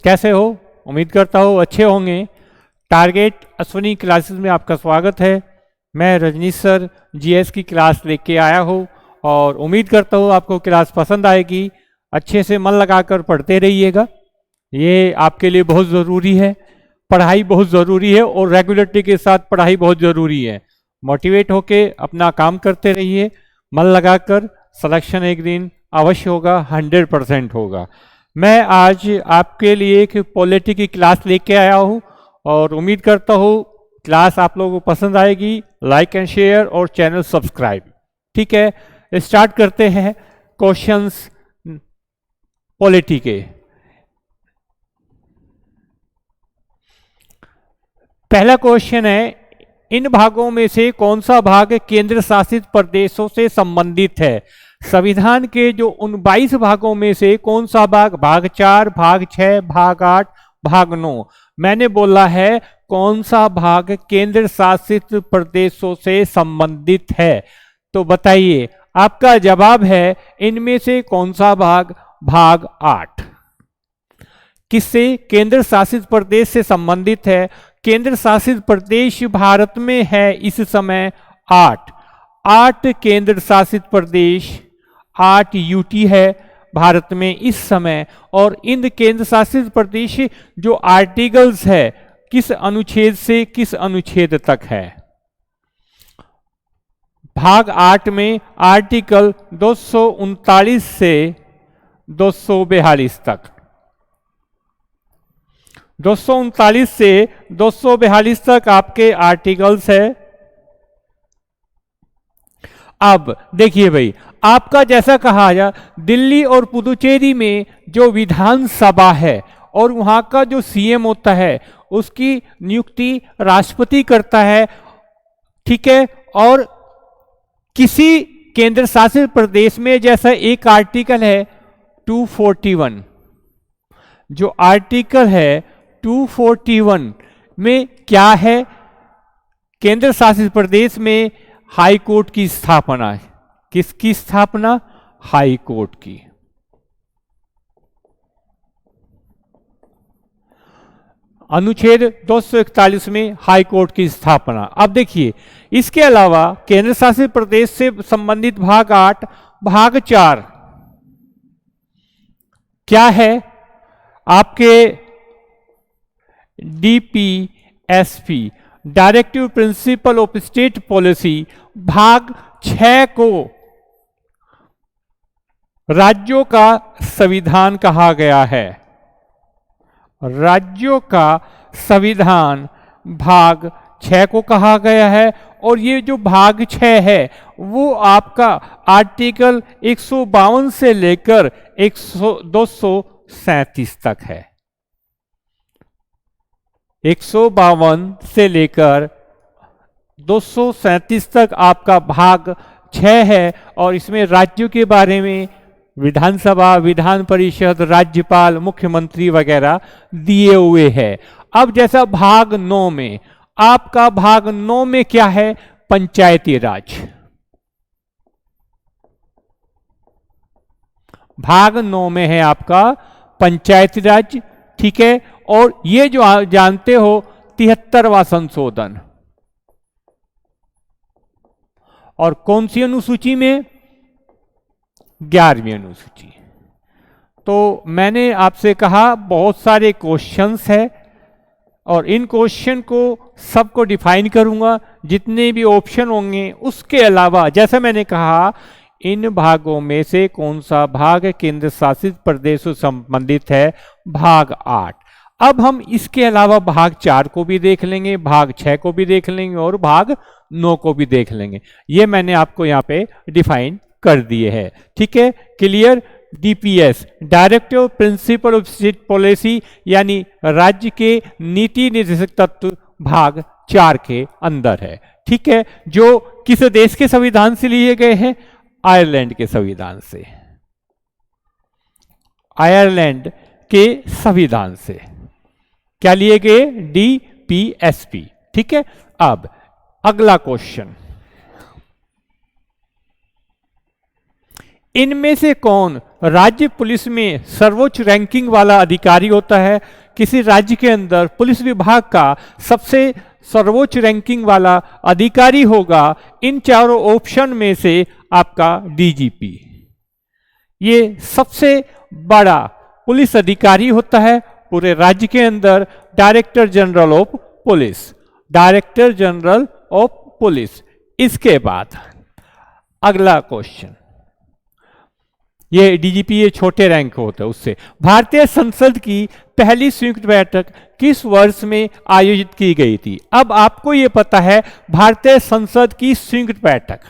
कैसे हो? उम्मीद करता हूँ अच्छे होंगे। टारगेट अश्विनी क्लासेस में आपका स्वागत है। मैं रजनीश सर जीएस की क्लास लेके आया हूँ और उम्मीद करता हूँ आपको क्लास पसंद आएगी। अच्छे से मन लगाकर पढ़ते रहिएगा, ये आपके लिए बहुत ज़रूरी है। पढ़ाई बहुत ज़रूरी है और रेगुलरिटी के साथ पढ़ाई बहुत ज़रूरी है। मोटिवेट होके अपना काम करते रहिए, मन लगाकर। सिलेक्शन एक दिन अवश्य होगा, 100% होगा। मैं आज आपके लिए एक पॉलिटी की क्लास लेके आया हूँ और उम्मीद करता हूँ क्लास आप लोगों को पसंद आएगी। लाइक एंड शेयर और चैनल सब्सक्राइब। ठीक है, स्टार्ट करते हैं क्वेश्चंस पॉलिटी के। पहला क्वेश्चन है, इन भागों में से कौन सा भाग केंद्र शासित प्रदेशों से संबंधित है? संविधान के जो 22 भागों में से कौन सा भाग 4, भाग 6, भाग 8, भाग 9? मैंने बोला है कौन सा भाग केंद्र शासित प्रदेशों से संबंधित है। तो बताइए, आपका जवाब है इनमें से कौन सा भाग 8 किससे केंद्र शासित प्रदेश से संबंधित है? केंद्र शासित प्रदेश भारत में है इस समय 8 केंद्र शासित प्रदेश, 8 यूटी है भारत में इस समय। और इन केंद्र शासित प्रदेश जो आर्टिकल्स है किस अनुच्छेद से किस अनुच्छेद तक है? भाग 8 में आर्टिकल 239 से 242 तक। 239 से 242 तक आपके आर्टिकल्स है। अब देखिए भाई, आपका जैसा कहा जा, दिल्ली और पुदुचेरी में जो विधानसभा है और वहां का जो सीएम होता है उसकी नियुक्ति राष्ट्रपति करता है। ठीक है, और किसी केंद्र शासित प्रदेश में जैसा एक आर्टिकल है 241, जो आर्टिकल है 241 में क्या है? केंद्र शासित प्रदेश में हाई कोर्ट की स्थापना है। किसकी स्थापना? हाई कोर्ट की। अनुच्छेद 241 में हाई कोर्ट की स्थापना। अब देखिए, इसके अलावा केंद्र शासित प्रदेश से संबंधित भाग 8, भाग 4 क्या है? आपके DPSP, directive principle of state policy, भाग 6 को राज्यों का संविधान कहा गया है। राज्यों का संविधान भाग 6 को कहा गया है। और ये जो भाग 6 है वो आपका आर्टिकल 152 से लेकर 237 तक है। 152 से लेकर 237 तक आपका भाग 6 है। और इसमें राज्यों के बारे में विधानसभा, विधान परिषद, राज्यपाल, मुख्यमंत्री वगैरह दिए हुए हैं। अब जैसा भाग 9 में, आपका भाग 9 में क्या है? पंचायती राज। भाग 9 में है आपका पंचायती राज। ठीक है, और ये जो जानते हो 73वां संशोधन। और कौन सी अनुसूची में? 11वीं अनुसूची। तो मैंने आपसे कहा बहुत सारे क्वेश्चंस है और इन क्वेश्चन को सबको डिफाइन करूंगा, जितने भी ऑप्शन होंगे। उसके अलावा जैसा मैंने कहा, इन भागों में से कौन सा भाग केंद्र शासित प्रदेश से संबंधित है? भाग 8। अब हम इसके अलावा भाग 4 को भी देख लेंगे, भाग 6 को भी देख लेंगे और भाग 9 को भी देख लेंगे। ये मैंने आपको यहाँ पे डिफाइन कर दिए हैं। ठीक है, clear? DPS, directive principle of state policy, यानी राज्य के नीति निर्देशक तत्व भाग 4 के अंदर है। ठीक है, जो किस देश के संविधान से लिए गए हैं? आयरलैंड के संविधान से। आयरलैंड के संविधान से क्या लिए गए? DPSP। ठीक है, अब अगला क्वेश्चन, इनमें से कौन राज्य पुलिस में सर्वोच्च रैंकिंग वाला अधिकारी होता है। किसी राज्य के अंदर पुलिस विभाग का सबसे सर्वोच्च रैंकिंग वाला अधिकारी होगा इन चारों ऑप्शन में से आपका डीजीपी। ये सबसे बड़ा पुलिस अधिकारी होता है पूरे राज्य के अंदर, director general of police, director general of police. इसके बाद अगला क्वेश्चन, ये डीजीपी ये छोटे रैंक होता है उससे। भारतीय संसद की पहली संयुक्त बैठक किस वर्ष में आयोजित की गई थी? अब आपको ये पता है भारतीय संसद की संयुक्त बैठक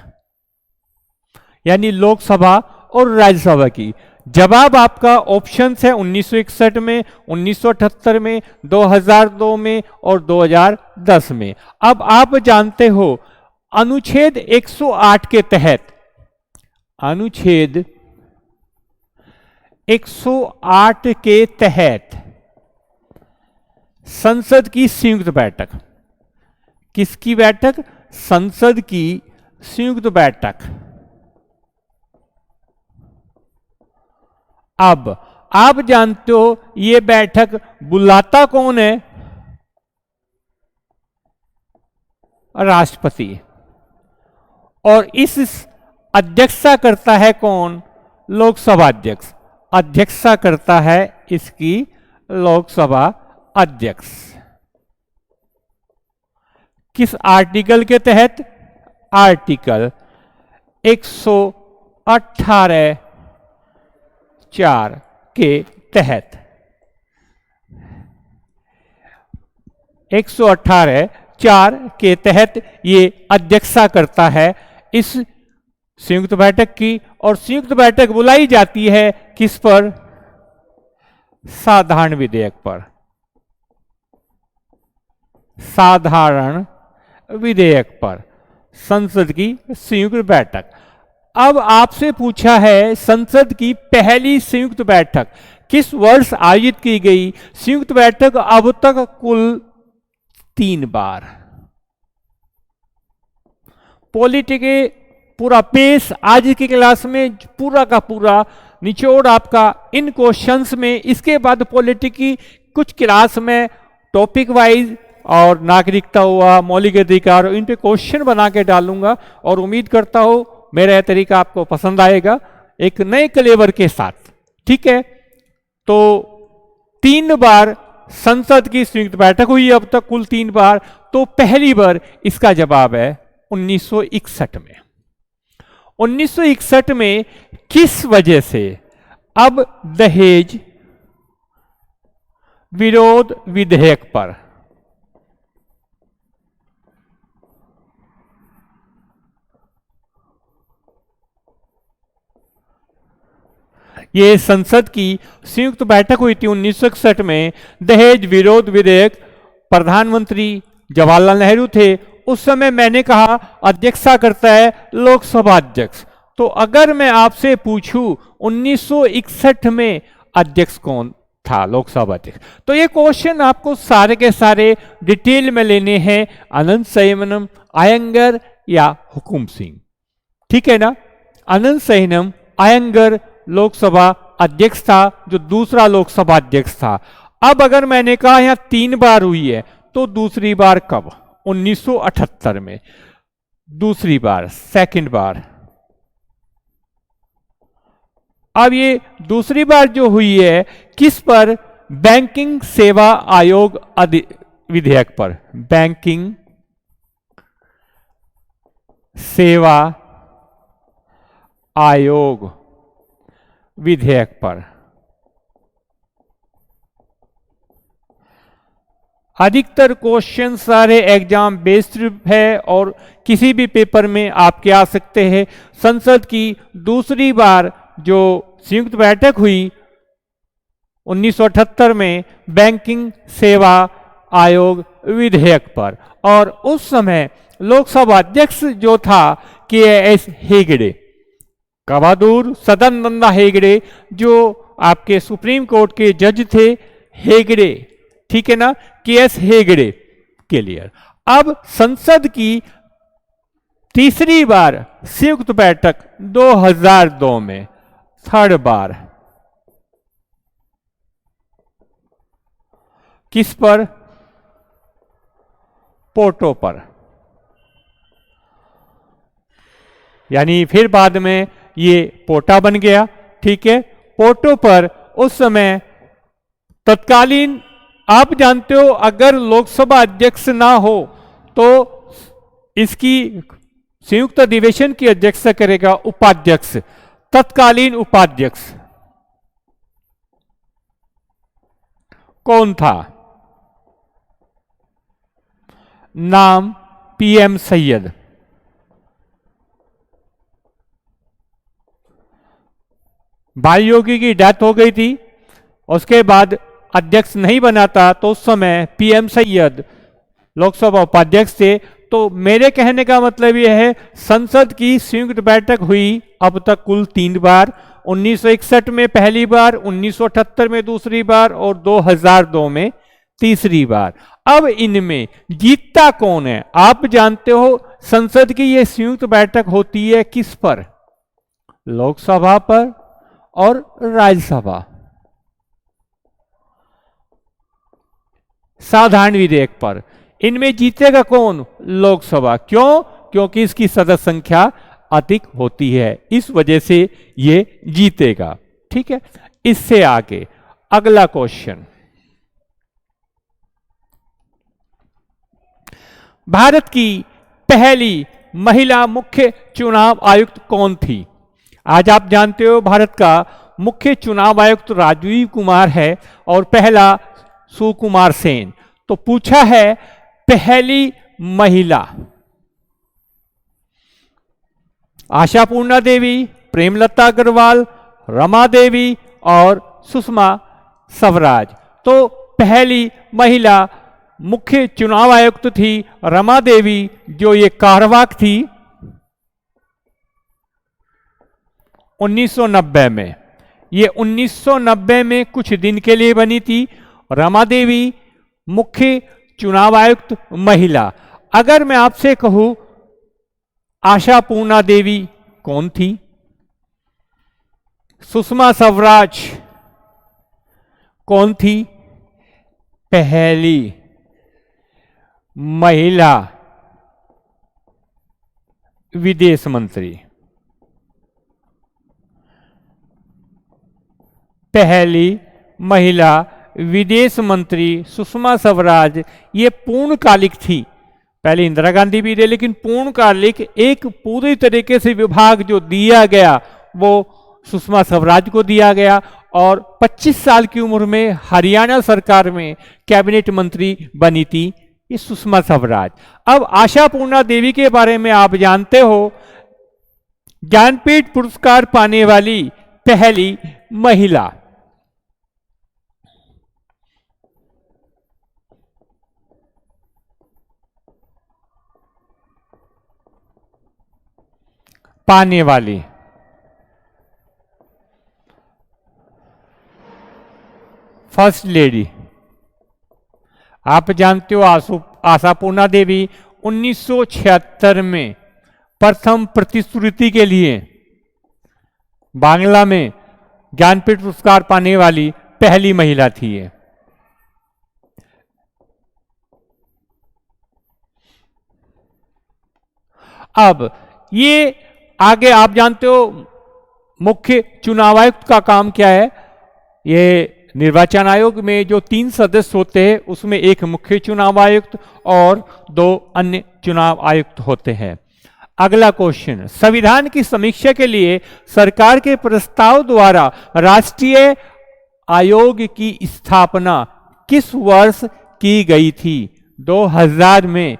यानी लोकसभा और राज्यसभा की। जवाब आपका ऑप्शन है 1961 में, 1978 में, 2002 में और 2010 में। अब आप जानते हो अनुच्छेद 108 के तहत, अनुच्छेद 108 के तहत संसद की संयुक्त बैठक, किसकी बैठक? संसद की संयुक्त बैठक। अब आप जानते हो ये बैठक बुलाता कौन है? राष्ट्रपति। और इस अध्यक्षता करता है कौन? लोकसभा अध्यक्ष। अध्यक्षता करता है इसकी लोकसभा अध्यक्ष। किस आर्टिकल के तहत? आर्टिकल 118(4) के तहत। 118(4) के तहत ये अध्यक्षता करता है इस संयुक्त बैठक की। और संयुक्त बैठक बुलाई जाती है किस पर? साधारण विधेयक पर, साधारण विधेयक पर संसद की संयुक्त बैठक। अब आपसे पूछा है संसद की पहली संयुक्त बैठक किस वर्ष आयोजित की गई? संयुक्त बैठक अब तक कुल 3 बार। पॉलिटी के पूरा पेश आज की क्लास में पूरा का पूरा निचोड़ आपका इन क्वेश्चंस में। इसके बाद पॉलिटी की कुछ क्लास में टॉपिक वाइज और नागरिकता हुआ, मौलिक अधिकार, इन पे क्वेश्चन बना के डालूंगा और उम्मीद करता हूं मेरा यह तरीका आपको पसंद आएगा एक नए क्लेवर के साथ। ठीक है, तो 3 बार संसद की संयुक्त बैठक हुई अब तक, कुल 3 बार। तो पहली बार इसका जवाब है 1961 में। 1961 में किस वजह से? अब दहेज विरोध विधेयक पर, ये संसद की संयुक्त बैठक हुई थी 1961 में। दहेज विरोध विधेयक, प्रधानमंत्री जवाहरलाल नेहरू थे उस समय। मैंने कहा अध्यक्षता करता है लोकसभा अध्यक्ष। तो अगर मैं आपसे पूछूं 1961 में अध्यक्ष कौन था, लोकसभा अध्यक्ष, तो ये क्वेश्चन आपको सारे के सारे डिटेल में लेने हैं। अनंत संयमनम, अयंगर या हुकुम सिंह। ठीक है ना? अनंत संयमनम, अयंगर लोकसभा अध्यक्ष था, जो दूसरा लोकसभा अध्यक्ष था। अब अगर मैंने कहा यहां 3 बार हुई है तो दूसरी बार कब? 1978 में दूसरी बार, सेकंड बार। अब ये दूसरी बार जो हुई है किस पर? बैंकिंग सेवा आयोग विधेयक पर, बैंकिंग सेवा आयोग विधेयक पर। अधिकतर क्वेश्चन सारे एग्जाम बेस्ड है और किसी भी पेपर में आपके आ सकते हैं। संसद की दूसरी बार जो संयुक्त बैठक हुई 1978 में बैंकिंग सेवा आयोग विधेयक पर, और उस समय लोकसभा अध्यक्ष जो था के.एस. हेगड़े, कवादूर सदानंदा हेगड़े, जो आपके सुप्रीम कोर्ट के जज थे, हेगड़े। ठीक है ना? के.एस. हेगड़े क्लियर। अब संसद की तीसरी बार संयुक्त बैठक 2002 में, थर्ड बार। किस पर? पोटो पर। यानी फिर बाद में ये पोटा बन गया। ठीक है, पोटो पर उस समय तत्कालीन, आप जानते हो अगर लोकसभा अध्यक्ष ना हो तो इसकी संयुक्त अधिवेशन की अध्यक्षता करेगा उपाध्यक्ष, तत्कालीन उपाध्यक्ष कौन था? नाम पीएम सैयद। भाई योगी की डेथ हो गई थी, उसके बाद अध्यक्ष नहीं बनाता तो उस समय पीएम सैयद लोकसभा उपाध्यक्ष थे। तो मेरे कहने का मतलब यह है, संसद की संयुक्त बैठक हुई अब तक कुल 3 बार, 1961 में पहली बार, 1978 में दूसरी बार और 2002 में तीसरी बार। अब इनमें जीतता कौन है? आप जानते हो संसद की यह संयुक्त बैठक होती है किस पर? लोकसभा पर और राज्यसभा। साधारण विधेयक पर। इनमें जीतेगा कौन? लोकसभा। क्यों? क्योंकि इसकी सदस्य संख्या अधिक होती है, इस वजह से ये जीतेगा। ठीक है, इससे आगे अगला क्वेश्चन, भारत की पहली महिला मुख्य चुनाव आयुक्त कौन थी? आज आप जानते हो भारत का मुख्य चुनाव आयुक्त राजीव कुमार है और पहला सुकुमार सेन। तो पूछा है पहली महिला, आशापूर्णा देवी, प्रेमलता अग्रवाल, रमा देवी और सुषमा स्वराज। तो पहली महिला मुख्य चुनाव आयुक्त थी रमा देवी, जो ये कार्यवाहक थी 1990 में। ये 1990 में कुछ दिन के लिए बनी थी रमा देवी मुख्य चुनाव आयुक्त महिला। अगर मैं आपसे कहूं आशापूर्णा देवी कौन थी? सुषमा स्वराज कौन थी? पहली महिला विदेश मंत्री। पहली महिला विदेश मंत्री सुषमा स्वराज, ये पूर्णकालिक थी। पहले इंदिरा गांधी भी थे, लेकिन पूर्णकालिक एक पूरी तरीके से विभाग जो दिया गया वो सुषमा स्वराज को दिया गया और 25 साल की उम्र में हरियाणा सरकार में कैबिनेट मंत्री बनी थी ये सुषमा स्वराज। अब आशापूर्णा देवी के बारे में आप जानते हो, ज्ञानपीठ पुरस्कार पाने वाली पहली महिला। पाने वाली फर्स्ट लेडी। आप जानते हो आशापूर्णा देवी 1976 में प्रथम प्रतिश्रुति के लिए बांग्ला में ज्ञानपीठ पुरस्कार पाने वाली पहली महिला थी। अब ये आगे आप जानते हो मुख्य चुनाव आयुक्त का काम क्या है। ये निर्वाचन आयोग में जो 3 सदस्य होते हैं उसमें एक मुख्य चुनाव आयुक्त और 2 अन्य चुनाव आयुक्त होते हैं। अगला क्वेश्चन, संविधान की समीक्षा के लिए सरकार के प्रस्ताव द्वारा राष्ट्रीय आयोग की स्थापना किस वर्ष की गई थी? 2000 में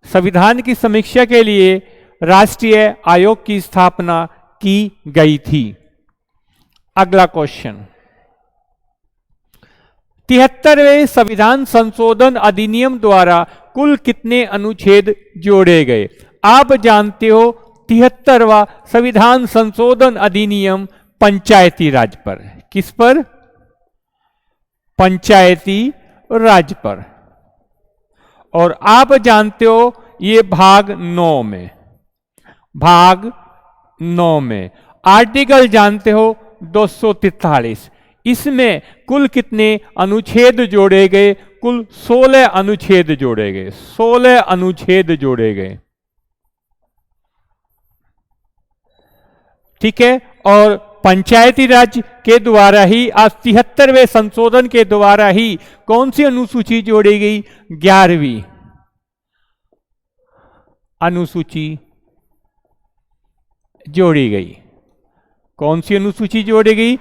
संविधान की समीक्षा के लिए राष्ट्रीय आयोग की स्थापना की गई थी। अगला क्वेश्चन, 73वें संविधान संशोधन अधिनियम द्वारा कुल कितने अनुच्छेद जोड़े गए? आप जानते हो 73वां संविधान संशोधन अधिनियम पंचायती राज पर। किस पर? पंचायती राज पर। और आप जानते हो ये भाग 9 में आर्टिकल जानते हो 243। इसमें कुल कितने अनुच्छेद जोड़े गए? कुल 16 अनुच्छेद जोड़े गए, 16 अनुच्छेद जोड़े गए। ठीक है। और पंचायती राज के द्वारा ही आज 73वें संशोधन के द्वारा ही कौन सी अनुसूची जोड़ी गई? 11वीं अनुसूची जोड़ी गई। कौन सी अनुसूची जोड़ी गई?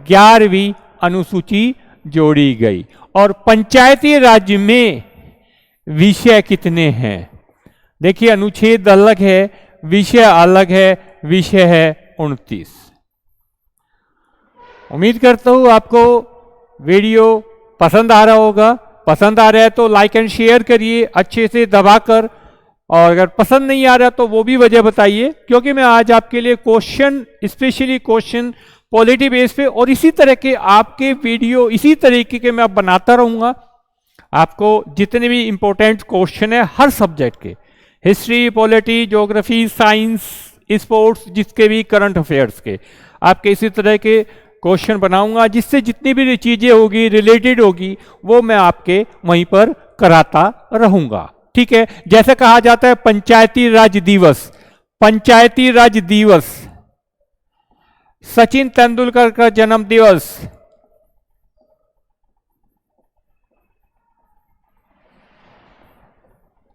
11वीं अनुसूची जोड़ी गई। और पंचायती राज में विषय कितने हैं? देखिए, अनुच्छेद अलग है, विषय अलग है। विषय है 29। उम्मीद करता हूं आपको वीडियो पसंद आ रहा होगा। पसंद आ रहा है तो लाइक एंड शेयर करिए अच्छे से दबाकर, और अगर पसंद नहीं आ रहा तो वो भी वजह बताइए, क्योंकि मैं आज आपके लिए question, specially question polity base पे और इसी तरह के आपके वीडियो इसी तरीके के मैं बनाता रहूंगा। आपको जितने भी इंपॉर्टेंट क्वेश्चन है हर सब्जेक्ट के, history, polity, geography, science, sports, जिसके भी करंट अफेयर्स के, आपके इसी तरह के क्वेश्चन बनाऊंगा, जिससे जितनी भी चीजें होगी, रिलेटेड होगी, वो मैं आपके वहीं पर कराता रहूंगा। ठीक है। जैसे कहा जाता है पंचायती राज दिवस, पंचायती राज दिवस, सचिन तेंदुलकर का जन्म दिवस,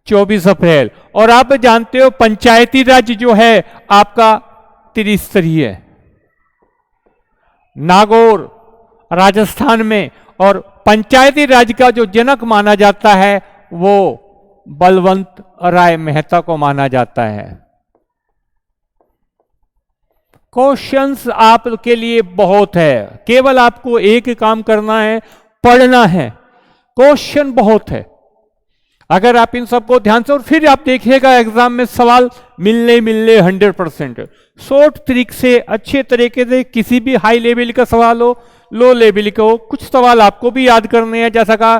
चौबीस अप्रैल। और आप जानते हो पंचायती राज जो है आपका त्रिस्तरीय है, नागौर राजस्थान में। और पंचायती राज का जो जनक माना जाता है वो बलवंत राय मेहता को माना जाता है। क्वेश्चंस आपके लिए बहुत है, केवल आपको एक काम करना है, पढ़ना है। क्वेश्चन बहुत है, अगर आप इन सबको ध्यान से, और फिर आप देखिएगा एग्जाम में सवाल मिलने 100%। शॉर्ट ट्रिक से अच्छे तरीके से, किसी भी हाई लेवल का सवाल हो, लो लेवल का हो, कुछ सवाल आपको भी याद करने हैं। जैसा कहा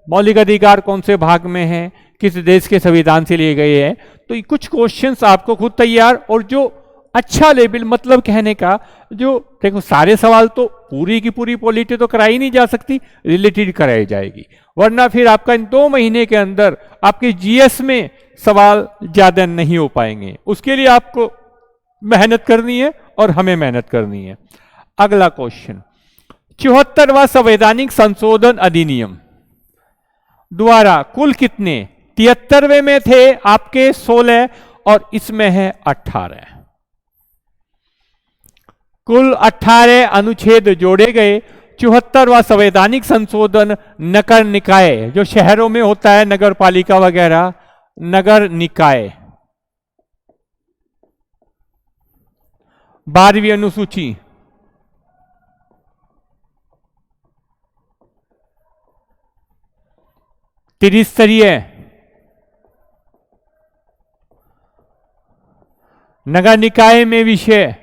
मौलिक अधिकार कौन से भाग में है, किस देश के संविधान से लिए गए हैं, तो ये कुछ क्वेश्चंस आपको खुद तैयार, और जो अच्छा लेवल, मतलब कहने का, जो देखो सारे सवाल तो पूरी की पूरी पॉलिटी तो कराई नहीं जा सकती, रिलेटेड कराई जाएगी, वरना फिर आपका इन 2 महीने के अंदर आपके जीएस में सवाल ज्यादा नहीं हो पाएंगे। उसके लिए आपको मेहनत करनी है और हमें मेहनत करनी है। अगला क्वेश्चन, 74वां संवैधानिक संशोधन अधिनियम द्वारा कुल कितने, 73वें में थे आपके 16 और इसमें है 18, कुल 18 अनुच्छेद जोड़े गए। 74वां संवैधानिक संशोधन नगर निकाय, जो शहरों में होता है, नगर पालिका वगैरह, नगर निकाय, 12वीं अनुसूची, त्रिस्तरीय नगर निकाय में विषय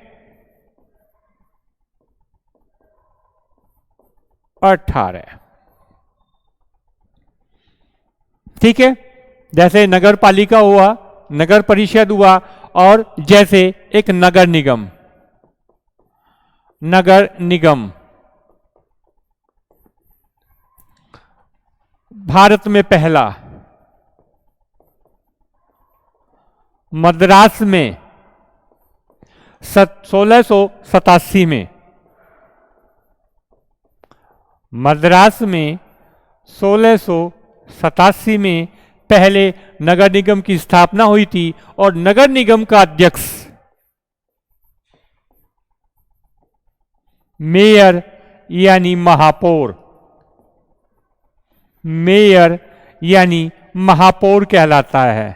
18। ठीक है। जैसे नगर पालिका हुआ, नगर परिषद हुआ, और जैसे एक नगर निगम, नगर निगम भारत में पहला, मद्रास में 1687 में, मद्रास में 1687 में पहले नगर निगम की स्थापना हुई थी, और नगर निगम का अध्यक्ष मेयर यानी महापौर, मेयर यानी महापौर कहलाता है,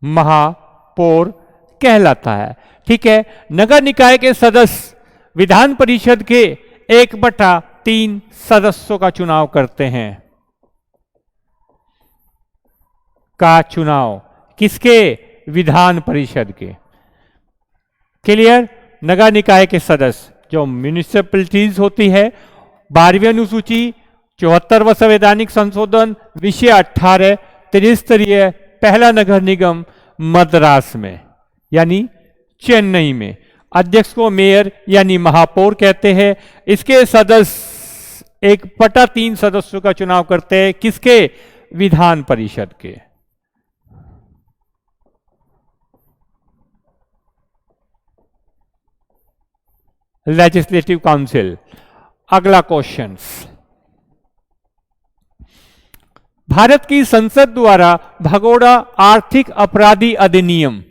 महापौर कहलाता है। ठीक है। नगर निकाय के सदस्य विधान परिषद के 1/3 सदस्यों का चुनाव करते हैं। का चुनाव किसके? विधान परिषद के। क्लियर? नगर निकाय के सदस्य जो म्यूनिसिपैलिटीज होती है, 12वीं अनुसूची, 74वां संवैधानिक संशोधन, विषय 18, त्रिस्तरीय, पहला नगर निगम मद्रास में यानी चेन्नई में। अध्यक्ष को मेयर यानी महापौर कहते हैं। इसके सदस्य 1/3 सदस्यों का चुनाव करते हैं, किसके? विधान परिषद के। Legislative council. अगला क्वेश्चन, भारत की संसद द्वारा भगोड़ा आर्थिक अपराधी अधिनियम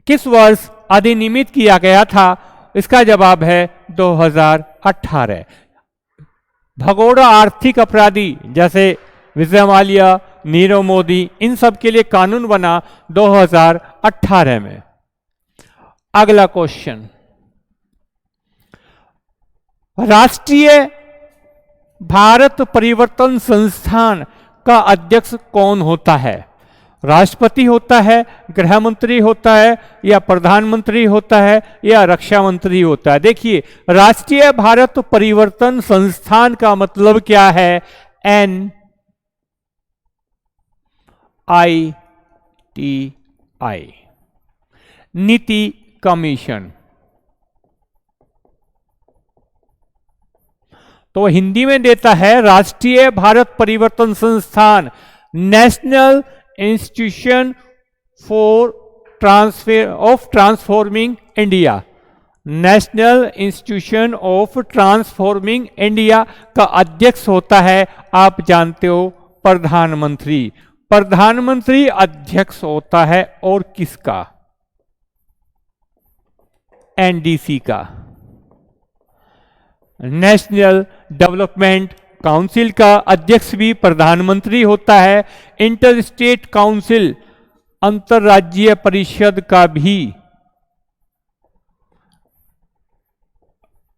किस वर्ष अधिनियमित किया गया था? इसका जवाब है 2018। भगोड़ा आर्थिक अपराधी जैसे विजय माल्या, नीरव मोदी, इन सब के लिए कानून बना 2018 में। अगला क्वेश्चन, राष्ट्रीय भारत परिवर्तन संस्थान का अध्यक्ष कौन होता है? राष्ट्रपति होता है, गृह मंत्री होता है, या प्रधानमंत्री होता है, या रक्षा मंत्री होता है? देखिए, राष्ट्रीय भारत परिवर्तन संस्थान का मतलब क्या है? NITI, नीति कमीशन। तो हिंदी में देता है राष्ट्रीय भारत परिवर्तन संस्थान, national institution for transforming India. National institution of transforming India का अध्यक्ष होता है, आप जानते हो, प्रधानमंत्री। प्रधानमंत्री अध्यक्ष होता है, और किसका? NDC का, नेशनल डेवलपमेंट काउंसिल का अध्यक्ष भी प्रधानमंत्री होता है। इंटर स्टेट काउंसिल, अंतरराज्यीय परिषद का भी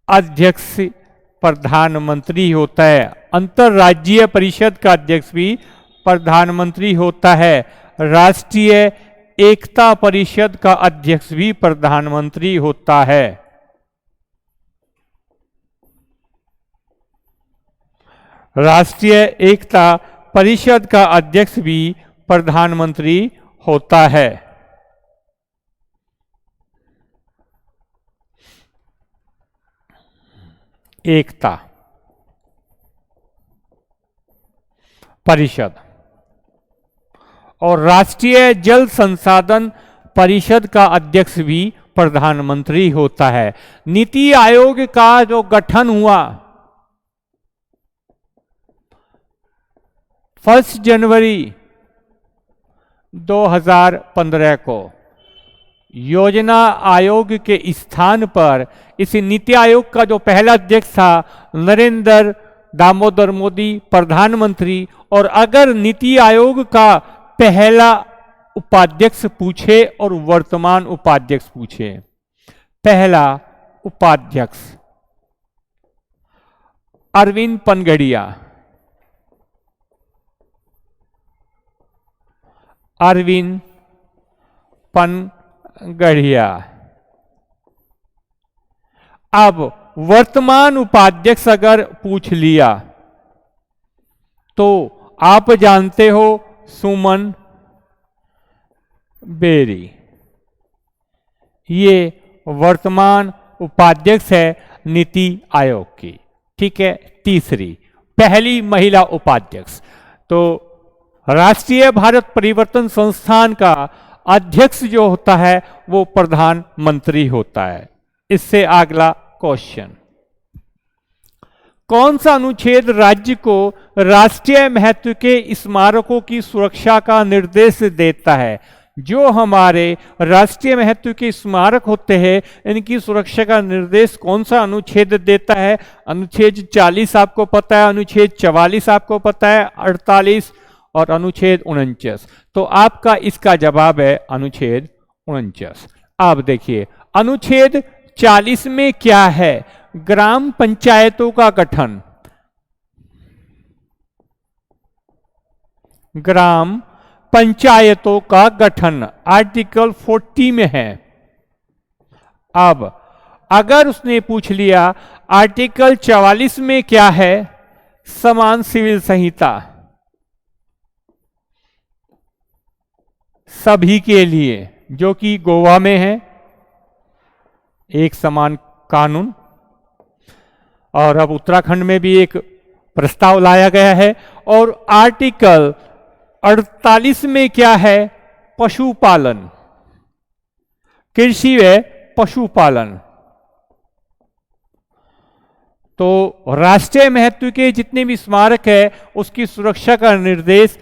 अध्यक्ष प्रधानमंत्री होता है। अंतरराज्यीय परिषद का अध्यक्ष भी प्रधानमंत्री होता है। राष्ट्रीय एकता परिषद का अध्यक्ष भी प्रधानमंत्री होता है। राष्ट्रीय एकता परिषद का अध्यक्ष भी प्रधानमंत्री होता है। एकता परिषद। और राष्ट्रीय जल संसाधन परिषद का अध्यक्ष भी प्रधानमंत्री होता है। नीति आयोग का जो गठन हुआ 1 जनवरी 2015 को, योजना आयोग के स्थान पर इस नीति आयोग का जो पहला अध्यक्ष था नरेंद्र दामोदर मोदी, प्रधानमंत्री। और अगर नीति आयोग का पहला उपाध्यक्ष पूछे और वर्तमान उपाध्यक्ष पूछे, पहला उपाध्यक्ष अरविंद पनगड़िया, अरविंद पनगड़िया। अब वर्तमान उपाध्यक्ष अगर पूछ लिया तो आप जानते हो सुमन बेरी, ये वर्तमान उपाध्यक्ष है नीति आयोग की। ठीक है, तीसरी, पहली महिला उपाध्यक्ष। तो राष्ट्रीय भारत परिवर्तन संस्थान का अध्यक्ष जो होता है वो प्रधानमंत्री होता है। इससे अगला क्वेश्चन, कौन सा अनुच्छेद राज्य को राष्ट्रीय महत्व के स्मारकों की सुरक्षा का निर्देश देता है? जो हमारे राष्ट्रीय महत्व के स्मारक होते हैं इनकी सुरक्षा का निर्देश कौन सा अनुच्छेद देता है? अनुच्छेद 40 आपको पता है, अनुच्छेद 44 आपको पता है, 48 और अनुच्छेद 49। तो आपका इसका जवाब है अनुच्छेद 49। आप देखिए अनुच्छेद 40 में क्या है? ग्राम पंचायतों का गठन, ग्राम पंचायतों का गठन आर्टिकल 40 में है। अब अगर उसने पूछ लिया आर्टिकल 44 में क्या है? समान सिविल संहिता सभी के लिए, जो कि गोवा में है, एक समान कानून। और अब उत्तराखंड में भी एक प्रस्ताव लाया गया है। और आर्टिकल 48 में क्या है? पशुपालन, कृषि व पशुपालन। तो राष्ट्रीय महत्व के जितने भी स्मारक है उसकी सुरक्षा का निर्देश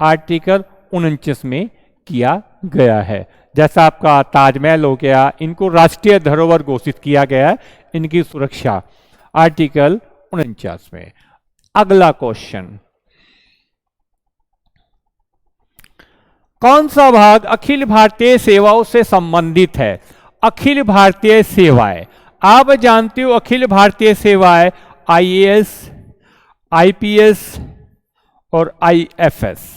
आर्टिकल 49 में किया गया है। जैसा आपका ताजमहल हो गया, इनको राष्ट्रीय धरोहर घोषित किया गया है, इनकी सुरक्षा आर्टिकल 49 में। अगला क्वेश्चन, कौन सा भाग अखिल भारतीय सेवाओं से संबंधित है? अखिल भारतीय सेवाएं, आप जानते हो अखिल भारतीय सेवाएं आईएएस, आईपीएस और आईएफएस।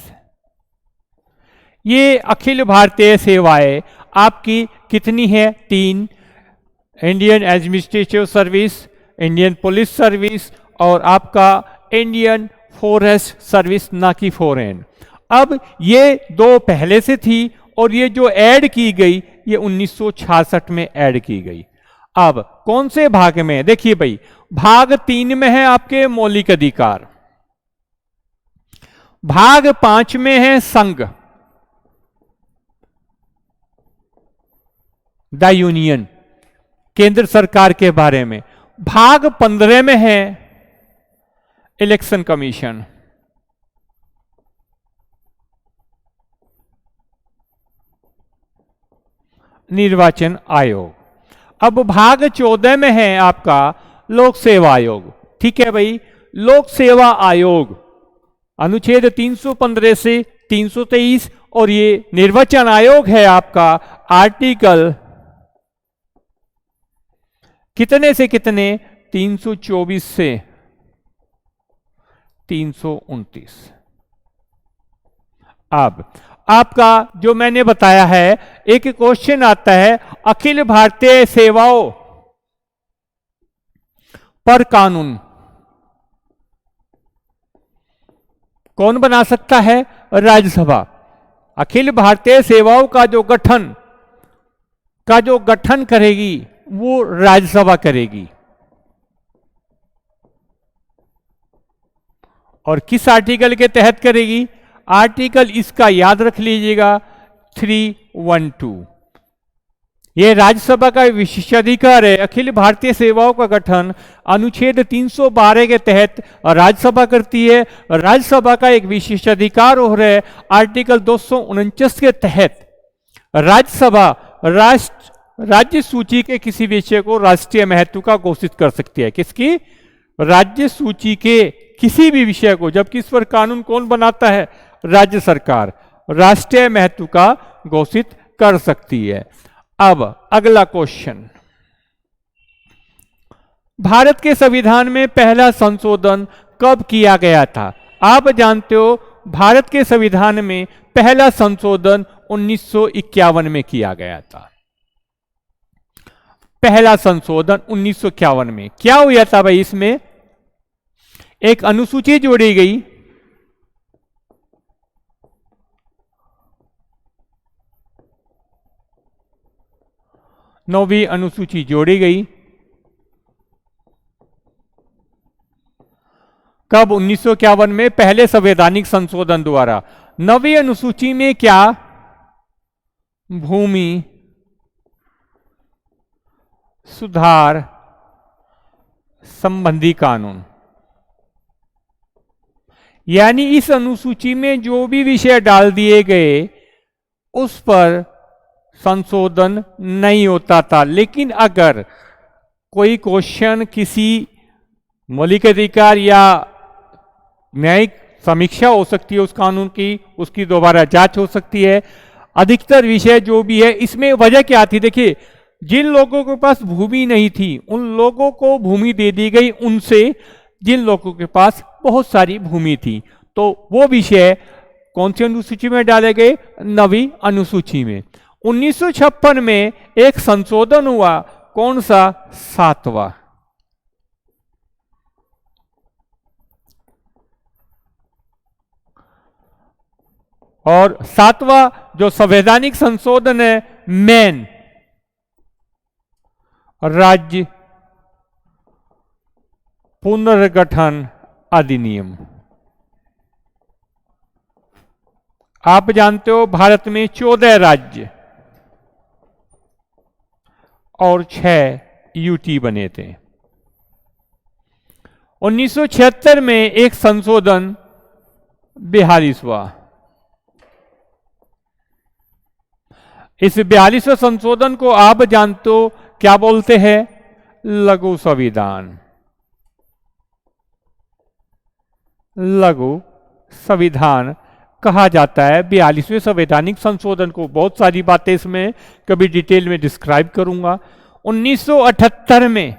ये अखिल भारतीय सेवाएं आपकी कितनी है? 3। Indian administrative service, Indian police service और आपका इंडियन फॉरेस्ट सर्विस, ना कि फॉरेन। अब ये 2 पहले से थी और ये जो ऐड की गई ये 1966 में ऐड की गई। अब कौन से भाग में? देखिए भाई, भाग 3 में है आपके मौलिक अधिकार, भाग 5 में है संघ, द यूनियन, केंद्र सरकार के बारे में। भाग 15 में है इलेक्शन कमीशन, निर्वाचन आयोग। अब भाग 14 में है आपका लोक सेवा आयोग। ठीक है भाई, लोक सेवा आयोग अनुच्छेद 315 से 323 और ये निर्वाचन आयोग है आपका आर्टिकल कितने से कितने? 324 से 329। अब आपका जो मैंने बताया है, एक क्वेश्चन आता है अखिल भारतीय सेवाओं पर कानून कौन बना सकता है? राज्यसभा। अखिल भारतीय सेवाओं का जो गठन करेगी वो राज्यसभा करेगी। और किस आर्टिकल के तहत करेगी? आर्टिकल इसका याद रख लीजिएगा 312। यह राज्यसभा का विशेषाधिकार है। अखिल भारतीय सेवाओं का गठन अनुच्छेद 312 के तहत राज्यसभा करती है। राज्यसभा का एक विशेषाधिकार और है आर्टिकल 249 के तहत राज्यसभा राज्य सूची के किसी विषय को राष्ट्रीय महत्व का घोषित कर सकती है। किसकी? राज्य सूची के किसी भी विषय को। जबकि इस पर कानून कौन बनाता है? राज्य सरकार राष्ट्रीय महत्व का घोषित कर सकती है। अब अगला क्वेश्चन, भारत के संविधान में पहला संशोधन कब किया गया था? आप जानते हो भारत के संविधान में पहला संशोधन 1951 में किया गया था। पहला संशोधन 1951 में क्या हुआ था भाई? इसमें एक अनुसूची जोड़ी गई, नौवीं अनुसूची जोड़ी गई। कब? 1951 में पहले संवैधानिक संशोधन द्वारा। नवीं अनुसूची में क्या? भूमि सुधार संबंधी कानून। यानी इस अनुसूची में जो भी विषय डाल दिए गए उस पर संशोधन नहीं होता था। लेकिन अगर कोई क्वेश्चन किसी मौलिक अधिकार या न्यायिक समीक्षा हो सकती है उस कानून की, उसकी दोबारा जांच हो सकती है। अधिकतर विषय जो भी है इसमें वजह क्या थी? देखिए, जिन लोगों के पास भूमि नहीं थी उन लोगों को भूमि दे दी गई उनसे जिन लोगों के पास बहुत सारी भूमि थी। तो वो विषय कौन सी अनुसूची में डाले गए? नवीं अनुसूची में। 1956 में एक संशोधन हुआ, कौन सा? 7वां। और 7वां जो संवैधानिक संशोधन है मेन, राज्य पुनर्गठन अधिनियम। आप जानते हो भारत में 14 राज्य और 6 यूटी बने थे। 1976 में एक संशोधन 42वां, इस 42वें संशोधन को आप जानते हो क्या बोलते हैं? लघु संविधान। लघु संविधान कहा जाता है 42वें संवैधानिक संशोधन को। बहुत सारी बातें इसमें कभी डिटेल में डिस्क्राइब करूंगा। 1978 में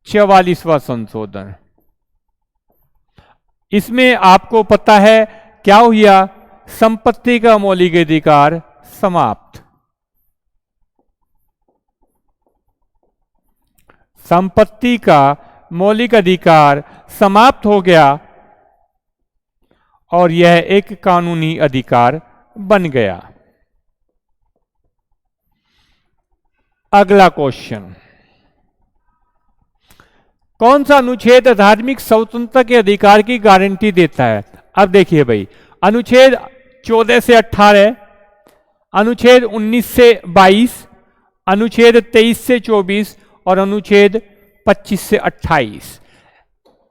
44वां संशोधन, इसमें आपको पता है क्या हुआ? संपत्ति का मौलिक अधिकार समाप्त। संपत्ति का मौलिक अधिकार समाप्त हो गया और यह एक कानूनी अधिकार बन गया। अगला क्वेश्चन, कौन सा अनुच्छेद धार्मिक स्वतंत्रता के अधिकार की गारंटी देता है? अब देखिए भाई, अनुच्छेद 14 से 18, अनुच्छेद 19 से 22, अनुच्छेद 23 से 24 और अनुच्छेद 25 से 28।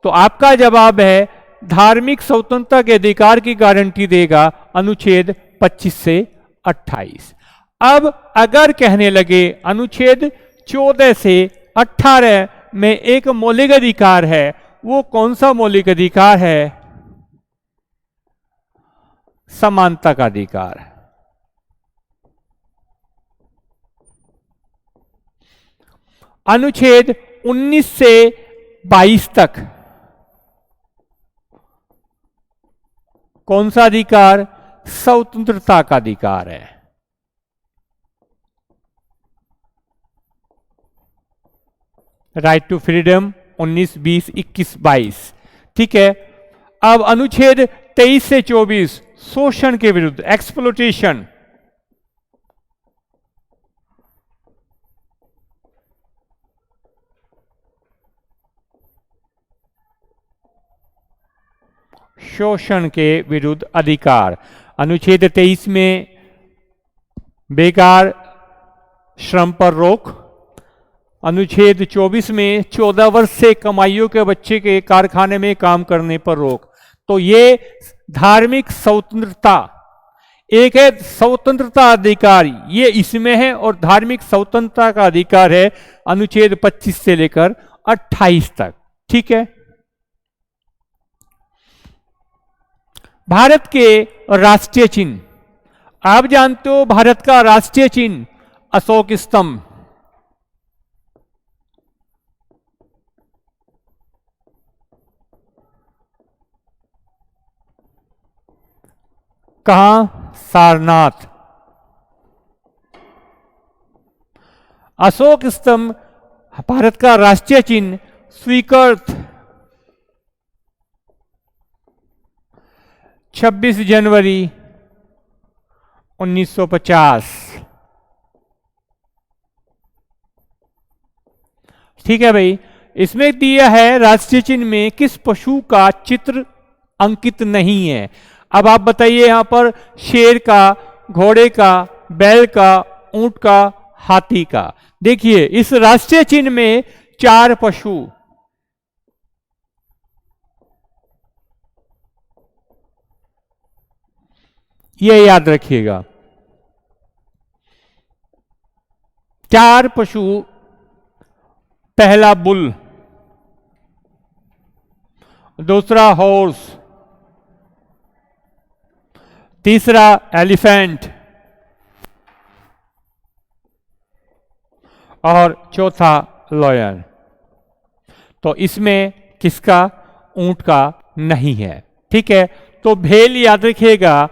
तो आपका जवाब है धार्मिक स्वतंत्रता के अधिकार की गारंटी देगा अनुच्छेद 25 से 28। अब अगर कहने लगे अनुच्छेद 14 से 18 में एक मौलिक अधिकार है, वो कौन सा मौलिक अधिकार है? समानता का अधिकार। अनुच्छेद 19 से 22 तक कौन सा अधिकार? स्वतंत्रता का अधिकार है। Right to freedom 19, 20, 21, 22। ठीक है। अब अनुच्छेद 23 से 24 शोषण के विरुद्ध, एक्सप्लोटेशन। शोषण के विरुद्ध अधिकार। अनुच्छेद 23 में बेकार श्रम पर रोक। अनुच्छेद 24 में 14 वर्ष से कमाइयों के बच्चे के कारखाने में काम करने पर रोक। तो ये धार्मिक स्वतंत्रता, एक है स्वतंत्रता अधिकार, ये इसमें है, और धार्मिक स्वतंत्रता का अधिकार है अनुच्छेद 25 से लेकर 28 तक। ठीक है। भारत के राष्ट्रीय चिन्ह, आप जानते हो भारत का राष्ट्रीय चिन्ह अशोक स्तंभ। कहां? सारनाथ। अशोक स्तंभ भारत का राष्ट्रीय चिन्ह स्वीकृत 26 जनवरी 1950। ठीक है भाई। इसमें दिया है राष्ट्रीय चिन्ह में किस पशु का चित्र अंकित नहीं है। अब आप बताइए, यहां पर शेर का, घोड़े का, बैल का, ऊंट का, हाथी का। देखिए इस राष्ट्रीय चिन्ह में 4 पशु, ये याद रखिएगा, 4 पशु। पहला बुल, दूसरा हॉर्स, तीसरा एलिफेंट और चौथा लॉयन। तो इसमें किसका? ऊंट का नहीं है। ठीक है। तो भेल याद रखिएगा,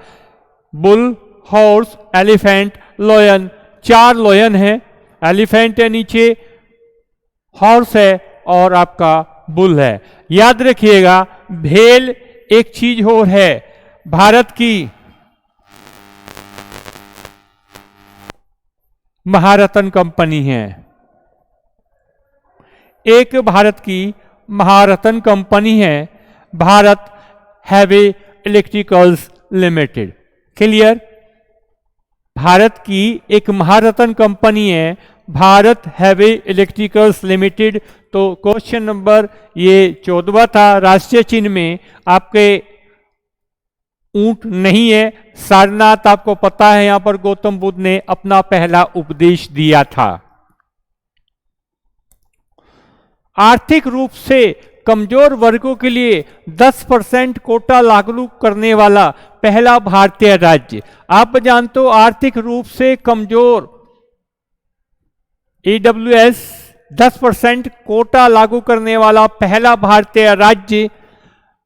bull, horse, elephant, lion. 4 lion है, एलिफेंट है नीचे, हॉर्स है और आपका बुल है। याद रखिएगा भेल एक चीज और है, भारत की महारत्न कंपनी है। एक भारत की महारत्न कंपनी है, Bharat heavy electricals limited. Clear? Bharat की एक महारत्न कंपनी है, भारत हैवी इलेक्ट्रिकल्स लिमिटेड। तो क्वेश्चन नंबर ये 14वां था। राष्ट्रीय चिन्ह में आपके ऊंट नहीं है। सारनाथ आपको पता है, यहां पर गौतम बुद्ध ने अपना पहला उपदेश दिया था। आर्थिक रूप से कमजोर वर्गों के लिए 10% कोटा लागू करने वाला पहला भारतीय राज्य। आप जानते हो आर्थिक रूप से कमजोर EWS 10% कोटा लागू करने वाला पहला भारतीय राज्य,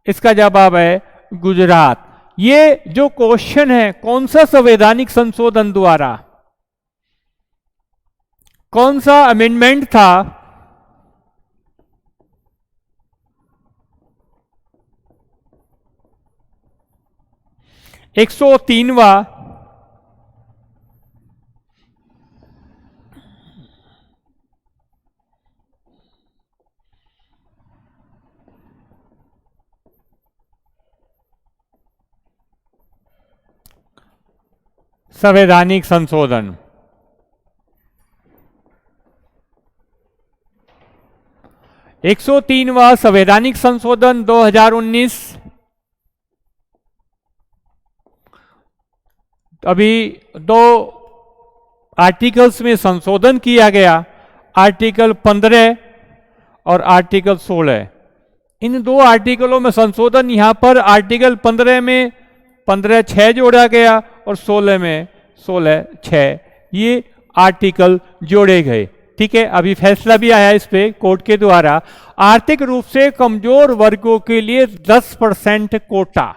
इसका जवाब है गुजरात। ये जो क्वेश्चन है, कौन सा संवैधानिक संशोधन द्वारा, कौन सा अमेंडमेंट था? 103वां संवैधानिक संशोधन। 103वां संवैधानिक संशोधन 2019 अभी 2 आर्टिकल्स में संशोधन किया गया, आर्टिकल 15 और आर्टिकल 16। इन 2 आर्टिकलों में संशोधन, यहां पर आर्टिकल 15 में 15(6) जोड़ा गया और 16 में 16(6) ये आर्टिकल जोड़े गए। ठीक है, अभी फैसला भी आया इस पे कोर्ट के द्वारा। आर्थिक रूप से कमजोर वर्गों के लिए 10% कोटा।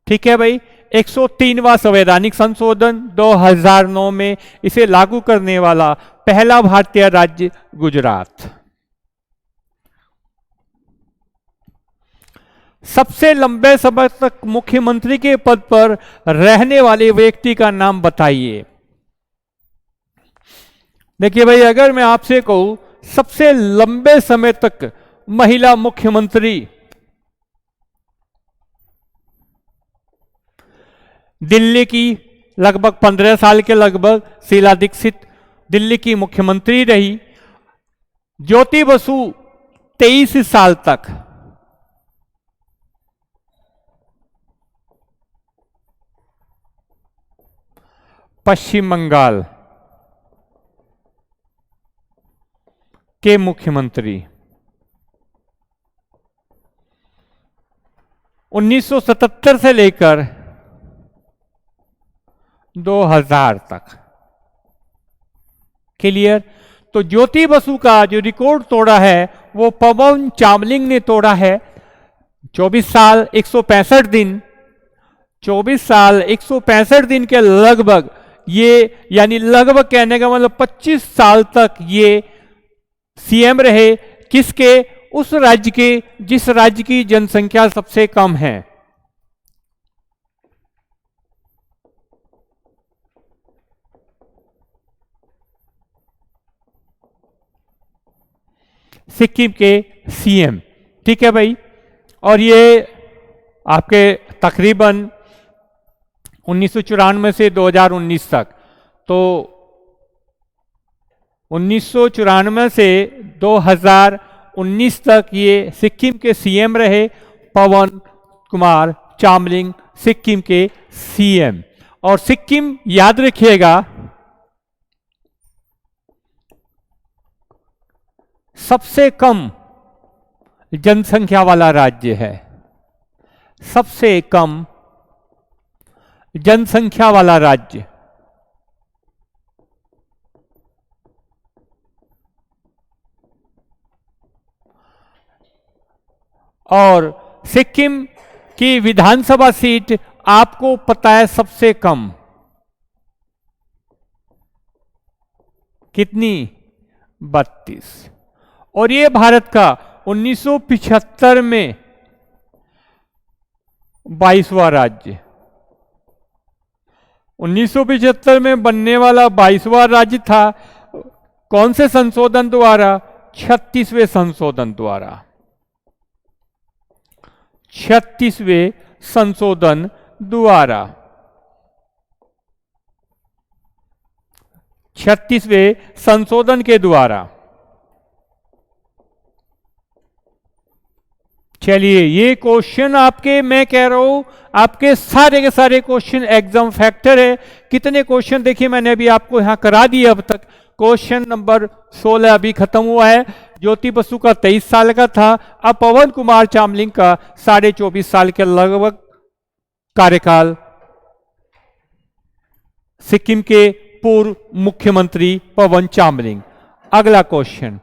ठीक है भाई। 103वां संवैधानिक संशोधन 2009 में इसे लागू करने वाला पहला भारतीय राज्य गुजरात। सबसे लंबे समय तक मुख्यमंत्री के पद पर रहने वाले व्यक्ति का नाम बताइए। देखिए भाई, अगर मैं आपसे कहूं सबसे लंबे समय तक महिला मुख्यमंत्री, दिल्ली की लगभग 15 साल के लगभग शीला दीक्षित दिल्ली की मुख्यमंत्री रही। ज्योति बसु 23 साल तक, पश्चिम बंगाल के मुख्यमंत्री। 1977 से लेकर 2000 तक। क्लियर? तो ज्योति बसु का जो रिकॉर्ड तोड़ा है वो पवन चामलिंग ने तोड़ा है। 24 साल 165 दिन, 24 साल 165 दिन के लगभग ये, यानी लगभग कहने का मतलब 25 साल तक ये सीएम रहे। किसके? उस राज्य के जिस राज्य की जनसंख्या सबसे कम है। सिक्किम के सीएम। ठीक है भाई। और ये आपके तकरीबन 1994 से 2019 तक, तो 1994 से 2019 तक ये सिक्किम के सीएम रहे, पवन कुमार चामलिंग सिक्किम के सीएम। और सिक्किम याद रखिएगा सबसे कम जनसंख्या वाला राज्य है, सबसे कम जनसंख्या वाला राज्य। और सिक्किम की विधानसभा सीट आपको पता है सबसे कम कितनी? 32। और ये भारत का 1975 में 22वां राज्य, 1975 में बनने वाला 22वां राज्य था। कौन से संशोधन द्वारा? 36वें संशोधन द्वारा। 36वें संशोधन द्वारा। 36वें संशोधन के द्वारा। चलिए, ये क्वेश्चन आपके, मैं कह रहा हूं आपके सारे के सारे क्वेश्चन एग्जाम फैक्टर है। कितने क्वेश्चन देखिए मैंने अभी आपको यहां करा दिए अब तक। क्वेश्चन नंबर 16 अभी खत्म हुआ है। ज्योति बसु का 23 साल का था। अब पवन कुमार चामलिंग का 24.5 साल के लगभग कार्यकाल। सिक्किम के पूर्व मुख्यमंत्री पवन चामलिंग। अगला क्वेश्चन,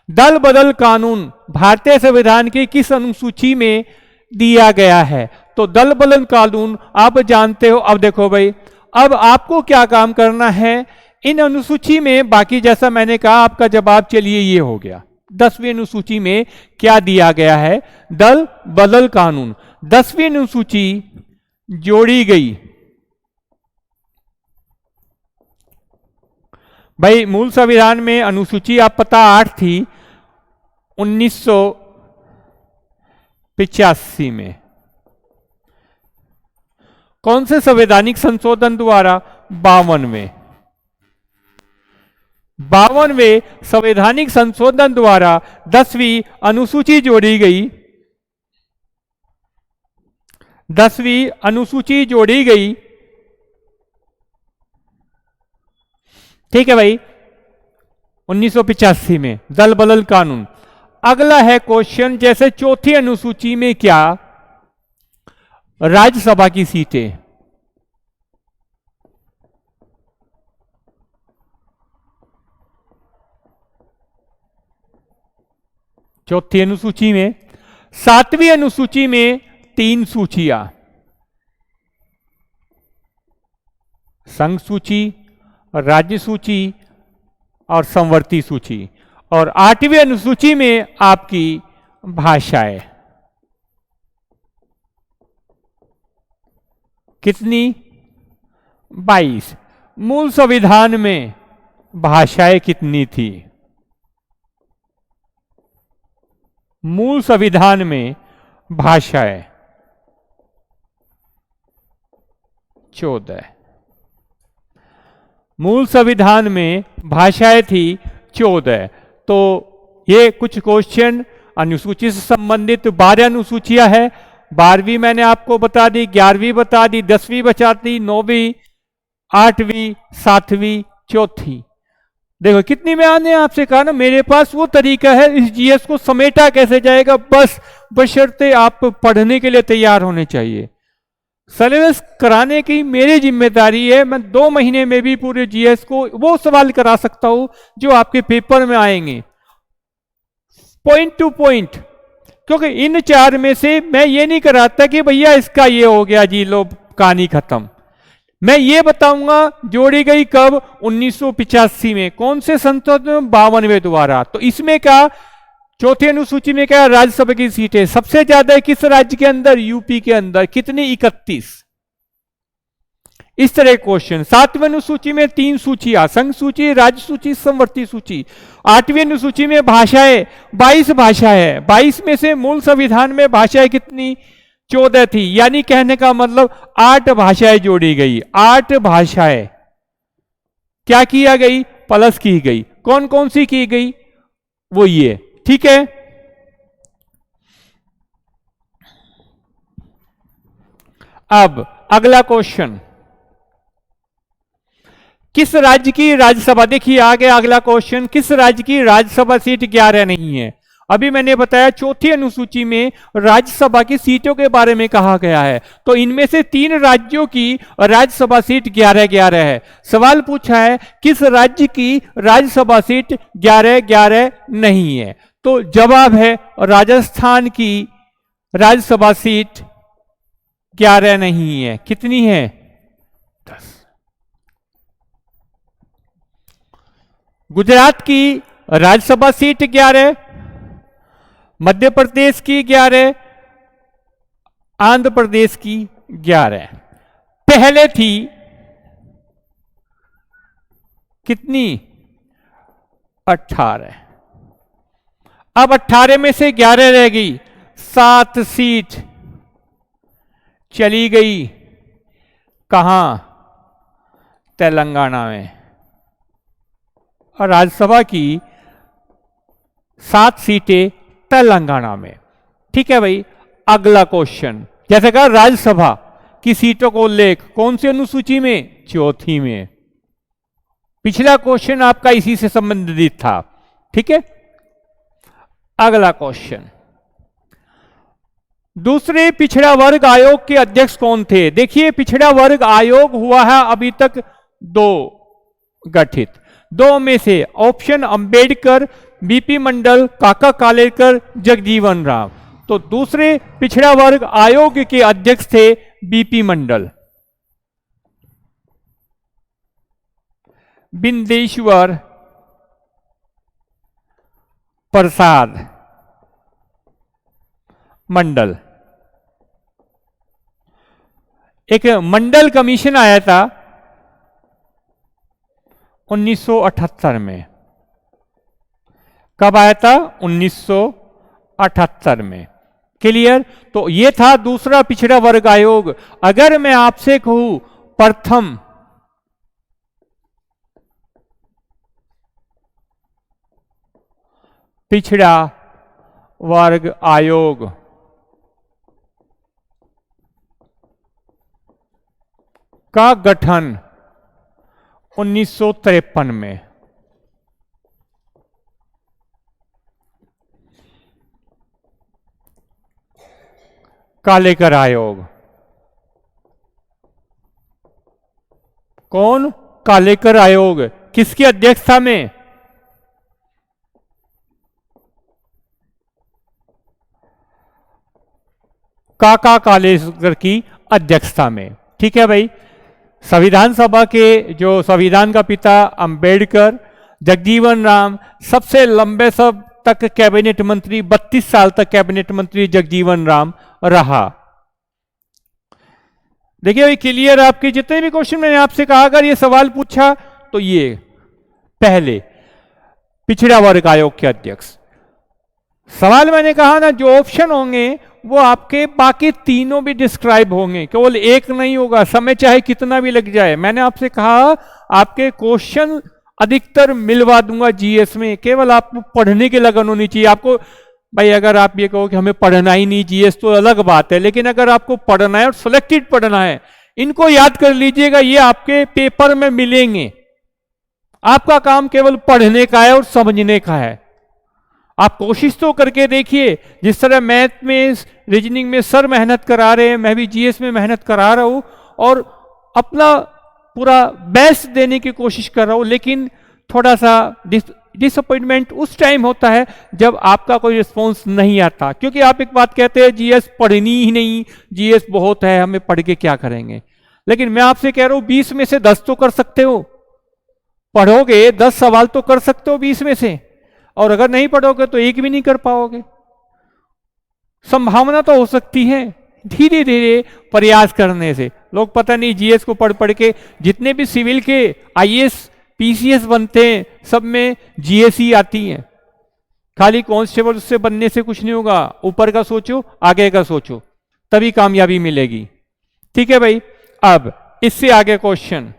दल बदल कानून भारतीय संविधान की किस अनुसूची में दिया गया है? तो दल बदल कानून आप जानते हो। अब देखो भाई, अब आपको क्या काम करना है इन अनुसूची में, बाकी जैसा मैंने कहा आपका जवाब चलिए ये हो गया। 10वीं अनुसूची में क्या दिया गया है? दल बदल कानून। 10वीं अनुसूची जोड़ी गई। भाई मूल संविधान में अनुसूची आप पता 8 थी 1985 में। कौन से संवैधानिक संशोधन द्वारा? 52वें। 52वें संवैधानिक संशोधन द्वारा 10वीं अनुसूची जोड़ी गई। 10वीं अनुसूची जोड़ी गई। ठीक है भाई, 1985 में दल बदल कानून। अगला है क्वेश्चन, जैसे चौथी अनुसूची में क्या राज्यसभा की सीटें? चौथी अनुसूची में। 7वीं अनुसूची में 3 सूचियां, संघ सूची, राज्य सूची और संवर्ती सूची। और 8वीं अनुसूची में आपकी भाषाएं। कितनी? 22। मूल संविधान में भाषाएं कितनी थी? मूल संविधान में भाषाएं 14। मूल संविधान में भाषाएं थी 14। तो ये कुछ क्वेश्चन अनुसूची से संबंधित 12 अनुसूचियां है। 12वीं मैंने आपको बता दी, 11वीं बता दी, 10वीं बचा दी, 9वीं, 8वीं, 7वीं, चौथी। देखो कितनी में आने आपसे कहा ना, मेरे पास वो तरीका है, इस जीएस को समेटा कैसे जाएगा, बस बशर्ते आप पढ़ने के लिए तैयार होने चाहिए। सिलेबस कराने की मेरी जिम्मेदारी है। मैं 2 महीने में भी पूरे जीएस को वो सवाल करा सकता हूं जो आपके पेपर में आएंगे, पॉइंट टू पॉइंट। क्योंकि इन 4 में से मैं ये नहीं कराता कि भैया इसका ये हो गया जी लो कहानी खत्म। मैं ये बताऊंगा जोड़ी गई कब? 1985 में। कौन से संशोधन? 52वें द्वारा। तो इसमें क्या, चौथी अनुसूची में क्या, राज्यसभा की सीटें सबसे ज्यादा है किस राज्य के अंदर? यूपी के अंदर। कितनी? 31। इस तरह क्वेश्चन। 7वीं अनुसूची में 3 सूचियां, संघ सूची, राज्य सूची, संवर्ती सूची। 8वीं अनुसूची में भाषाएं 22 भाषाएं। 22 में से मूल संविधान में भाषाएं कितनी? 14 थी। यानी कहने का मतलब 8 भाषाएं जोड़ी गई। 8 भाषाएं क्या किया गई? प्लस की गई। कौन कौन सी की गई? वो ये। ठीक है, अब अगला क्वेश्चन, किस राज्य की राज्यसभा? देखिए आगे अगला क्वेश्चन, किस राज्य की राज्यसभा सीट 11 नहीं है? अभी मैंने बताया चौथी अनुसूची में राज्यसभा की सीटों के बारे में कहा गया है। तो इनमें से 3 राज्यों की राज्यसभा सीट 11-11 है। सवाल पूछा है किस राज्य की राज्यसभा सीट 11-11 नहीं है? तो जवाब है राजस्थान की राज्यसभा सीट 11 नहीं है। कितनी है? 10। गुजरात की राज्यसभा सीट 11, मध्य प्रदेश की 11, आंध्र प्रदेश की 11। पहले थी कितनी? 18। अब 18 में से 11 रह गई, 7 सीट चली गई कहां? तेलंगाना में। और राज्यसभा की 7 सीटें तेलंगाना में। ठीक है भाई, अगला क्वेश्चन, जैसे कहा राज्यसभा की सीटों को उल्लेख कौन सी अनुसूची में? चौथी में। पिछला क्वेश्चन आपका इसी से संबंधित था। ठीक है, अगला क्वेश्चन, दूसरे पिछड़ा वर्ग आयोग के अध्यक्ष कौन थे? देखिए, पिछड़ा वर्ग आयोग हुआ है अभी तक 2 गठित। 2 में से ऑप्शन अंबेडकर, बीपी मंडल, काका कालेलकर, जगजीवन राम। तो दूसरे पिछड़ा वर्ग आयोग के अध्यक्ष थे बीपी मंडल। बिंदेश्वर प्रसाद मंडल। एक मंडल कमीशन आया था 1978 में। कब आया था? 1978 में। क्लियर? तो ये था दूसरा पिछड़ा वर्ग आयोग। अगर मैं आपसे कहूं प्रथम पिछड़ा वर्ग आयोग का गठन 1953 में। कालेकर आयोग। कौन? कालेकर आयोग। किसकी अध्यक्षता में? काका कालेकर की अध्यक्षता में। ठीक है भाई, संविधान सभा के जो संविधान का पिता अंबेडकर, जगजीवन राम सबसे लंबे सब तक कैबिनेट मंत्री, 32 साल तक कैबिनेट मंत्री जगजीवन राम रहा। देखिए भाई, क्लियर? आपके जितने भी क्वेश्चन मैंने आपसे कहा, अगर ये सवाल पूछा तो ये पहले पिछड़ा वर्ग आयोग के अध्यक्ष। सवाल मैंने कहा ना, जो ऑप्शन होंगे वो आपके बाकी तीनों भी डिस्क्राइब होंगे, केवल एक नहीं होगा, समय चाहे कितना भी लग जाए। मैंने आपसे कहा आपके क्वेश्चन अधिकतर मिलवा दूंगा जीएस में, केवल आपको पढ़ने की लगन होनी चाहिए। आपको भाई, अगर आप ये कहो कि हमें पढ़ना ही नहीं जीएस तो अलग बात है, लेकिन अगर आपको पढ़ना है और सिलेक्टेड पढ़ना है, इनको याद कर लीजिएगा, ये आपके पेपर में मिलेंगे। आपका काम केवल पढ़ने का है और समझने का है। आप कोशिश तो करके देखिए, जिस तरह मैथ में, रीजनिंग में सर मेहनत करा रहे हैं, मैं भी जीएस में मेहनत करा रहा हूं और अपना पूरा बेस्ट देने की कोशिश कर रहा हूं। लेकिन थोड़ा सा डिसअपॉइंटमेंट उस टाइम होता है जब आपका कोई रिस्पॉन्स नहीं आता, क्योंकि आप एक बात कहते हैं जीएस पढ़नी ही नहीं, जीएस बहुत है, हमें पढ़ के क्या करेंगे। लेकिन मैं आपसे कह रहा हूं 20 में से 10 तो कर सकते हो। पढ़ोगे 10 सवाल तो कर सकते हो 20 में से, और अगर नहीं पढ़ोगे तो एक भी नहीं कर पाओगे। संभावना तो हो सकती है धीरे धीरे प्रयास करने से। लोग पता नहीं जीएस को पढ़ पढ़ के, जितने भी सिविल के आईएएस पीसीएस बनते हैं सब में जीएस ही आती है। खाली कांस्टेबल उससे बनने से कुछ नहीं होगा, ऊपर का सोचो, आगे का सोचो, तभी कामयाबी मिलेगी। ठीक है भाई, अब इससे आगे क्वेश्चन,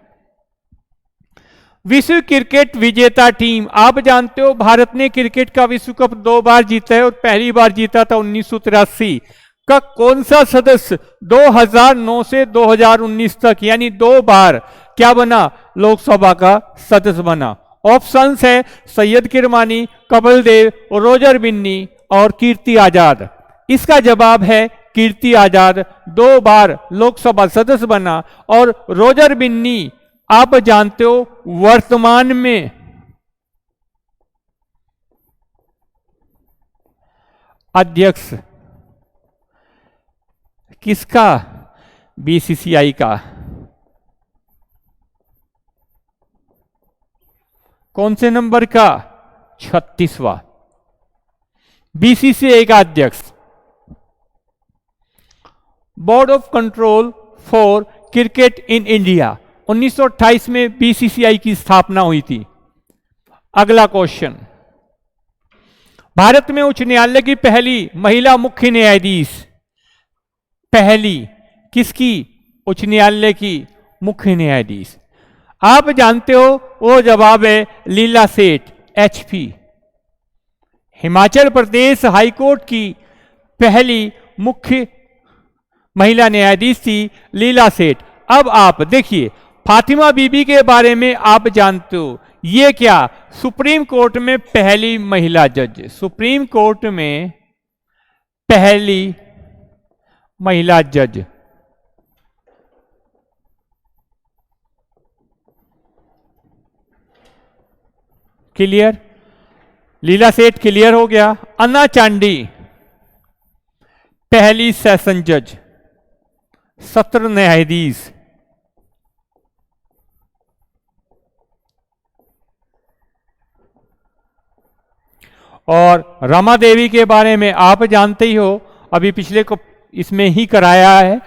विश्व क्रिकेट विजेता टीम। आप जानते हो भारत ने क्रिकेट का विश्व कप 2 बार जीता है और पहली बार जीता था 1983 का। कौन सा सदस्य 2009 से 2019 तक यानी 2 बार क्या बना? लोकसभा का सदस्य बना। ऑप्शंस है सैयद किरमानी, कपिल देव, रोजर बिन्नी और कीर्ति आजाद। इसका जवाब है कीर्ति आजाद 2 बार लोकसभा सदस्य बना। और रोजर बिन्नी आप जानते हो वर्तमान में अध्यक्ष किसका? बीसीसीआई का। कौन से नंबर का? 36वां बीसीसीआई का अध्यक्ष। Board of control for cricket in India 1928 में बीसीसीआई की स्थापना हुई थी। अगला क्वेश्चन, भारत में उच्च न्यायालय की पहली महिला मुख्य न्यायाधीश, पहली किसकी उच्च न्यायालय की मुख्य न्यायाधीश? आप जानते हो वो जवाब है लीला सेठ, एचपी। हिमाचल प्रदेश हाईकोर्ट की पहली मुख्य महिला न्यायाधीश थी लीला सेठ। अब आप देखिए, फातिमा बीबी के बारे में आप जानते हो, ये क्या सुप्रीम कोर्ट में पहली महिला जज, सुप्रीम कोर्ट में पहली महिला जज। क्लियर? लीला सेठ क्लियर हो गया। अन्ना चांडी पहली सेशन जज, सत्र न्यायाधीश। और रमा देवी के बारे में आप जानते ही हो, अभी पिछले को इसमें ही कराया है,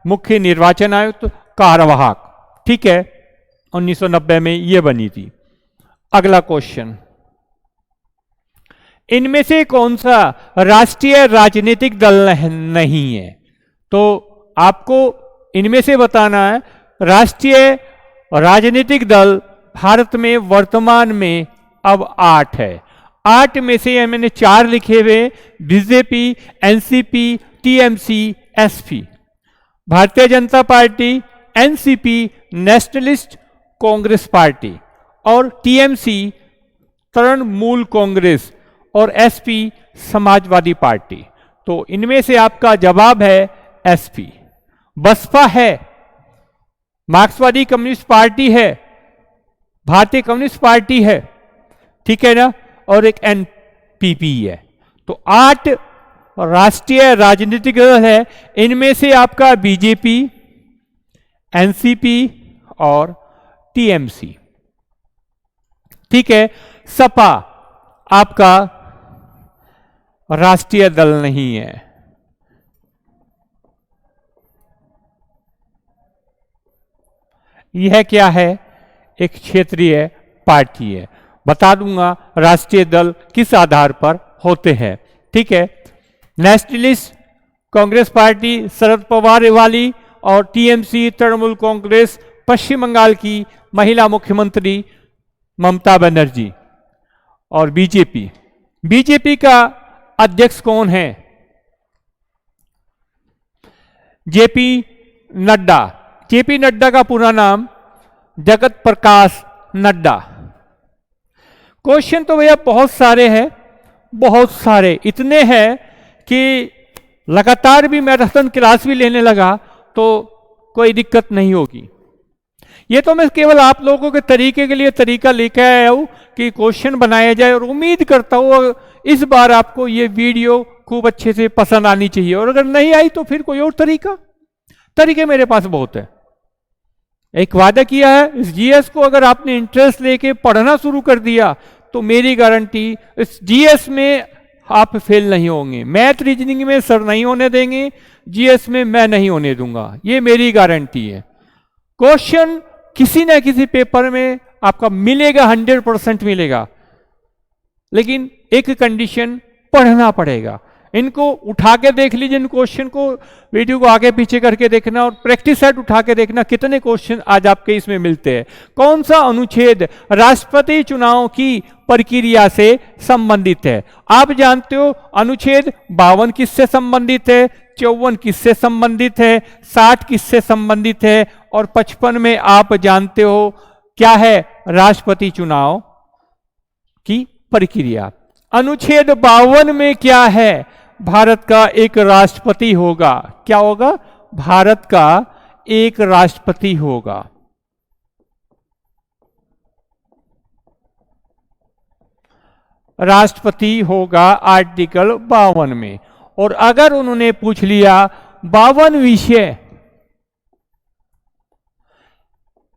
मुख्य निर्वाचन आयुक्त कार्यवाहक, ठीक है, 1990 में ये बनी थी। अगला क्वेश्चन, इनमें से कौन सा राष्ट्रीय राजनीतिक दल नहीं है? तो आपको इनमें से बताना है। राष्ट्रीय राजनीतिक दल भारत में वर्तमान में अब 8 है। 8 में से मैंने 4 लिखे हुए, BJP, NCP, TMC, SP. Bharatiya Janata party, NCP nationalist Congress party, और टीएमसी तृणमूल कांग्रेस, और एसपी समाजवादी पार्टी। तो इनमें से आपका जवाब है एसपी। बसपा है, मार्क्सवादी कम्युनिस्ट पार्टी है, भारतीय कम्युनिस्ट पार्टी है, ठीक है ना, और एक एनपीपी है। तो 8 राष्ट्रीय राजनीतिक दल है। इनमें से आपका बीजेपी, एनसीपी और टीएमसी, ठीक है। सपा आपका राष्ट्रीय दल नहीं है। यह क्या है? एक क्षेत्रीय पार्टी है। बता दूंगा राष्ट्रीय दल किस आधार पर होते हैं, ठीक है। नेशनलिस्ट कांग्रेस पार्टी शरद पवार वाली, और टीएमसी तृणमूल कांग्रेस पश्चिम बंगाल की महिला मुख्यमंत्री ममता बनर्जी, और बीजेपी, बीजेपी का अध्यक्ष कौन है? जेपी नड्डा। जेपी नड्डा का पूरा नाम जगत प्रकाश नड्डा। क्वेश्चन तो भैया बहुत सारे हैं, बहुत सारे, इतने हैं कि लगातार भी मैराथन क्लास भी लेने लगा तो कोई दिक्कत नहीं होगी। ये तो मैं केवल आप लोगों के तरीके के लिए तरीका लेकर आया हूं कि क्वेश्चन बनाया जाए, और उम्मीद करता हूं इस बार आपको ये वीडियो खूब अच्छे से पसंद आनी चाहिए। और अगर नहीं आई तो फिर कोई और तरीके मेरे पास बहुत है। एक वादा किया है, इस जीएस को अगर आपने इंटरेस्ट लेके पढ़ना शुरू कर दिया तो मेरी गारंटी इस जीएस में आप फेल नहीं होंगे। मैथ रीजनिंग में सर नहीं होने देंगे, जीएस में मैं नहीं होने दूंगा, ये मेरी गारंटी है। क्वेश्चन किसी ना किसी पेपर में आपका मिलेगा, 100% मिलेगा, लेकिन एक कंडीशन, पढ़ना पड़ेगा। इनको उठा के देख लीजिए, इन क्वेश्चन को, वीडियो को आगे पीछे करके देखना, और प्रैक्टिस सेट उठा के देखना कितने क्वेश्चन आज आपके इसमें मिलते हैं। कौन सा अनुच्छेद राष्ट्रपति चुनाव की प्रक्रिया से संबंधित है? आप जानते हो अनुच्छेद 52 किससे संबंधित है, 54 किससे संबंधित है, 60 किससे संबंधित है, और 55 में आप जानते हो क्या है? राष्ट्रपति चुनाव की प्रक्रिया। अनुच्छेद 52 में क्या है? भारत का एक राष्ट्रपति होगा। क्या होगा? भारत का एक राष्ट्रपति होगा। राष्ट्रपति होगा आर्टिकल 52 में। और अगर उन्होंने पूछ लिया 52 विषय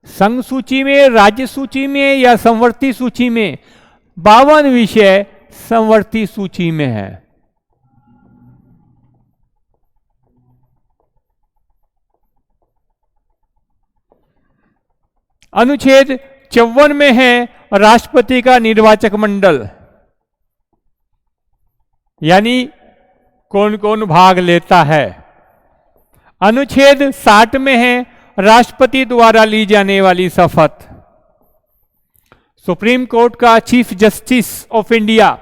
संघ सूची में, राज्य सूची में या संवर्ती सूची में, 52 विषय संवर्ती सूची में है। अनुच्छेद 54 में है राष्ट्रपति का निर्वाचक मंडल, यानी कौन कौन भाग लेता है। अनुच्छेद 60 में है राष्ट्रपति द्वारा ली जाने वाली शपथ। सुप्रीम कोर्ट का चीफ जस्टिस ऑफ इंडिया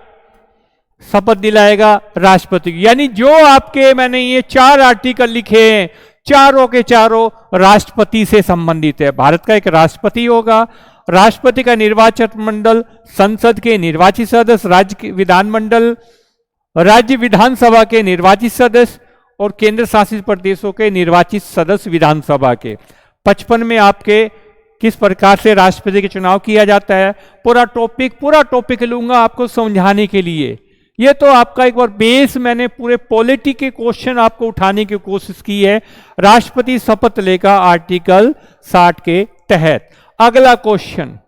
शपथ दिलाएगा राष्ट्रपति की। यानी जो आपके मैंने ये 4 आर्टिकल लिखे हैं, चारों के चारों राष्ट्रपति से संबंधित है। भारत का एक राष्ट्रपति होगा, राष्ट्रपति का निर्वाचक मंडल, संसद के निर्वाचित सदस्य, राज्य विधानमंडल, राज्य विधानसभा के निर्वाचित सदस्य और केंद्र शासित प्रदेशों के निर्वाचित सदस्य विधानसभा के। 55 में आपके किस प्रकार से राष्ट्रपति के चुनाव किया जाता है, पूरा टॉपिक लूंगा आपको समझाने के लिए। ये तो आपका एक बार बेस, मैंने पूरे पॉलिटी के क्वेश्चन आपको उठाने की कोशिश की है। राष्ट्रपति शपथ लेगा आर्टिकल 60 के तहत। अगला क्वेश्चन,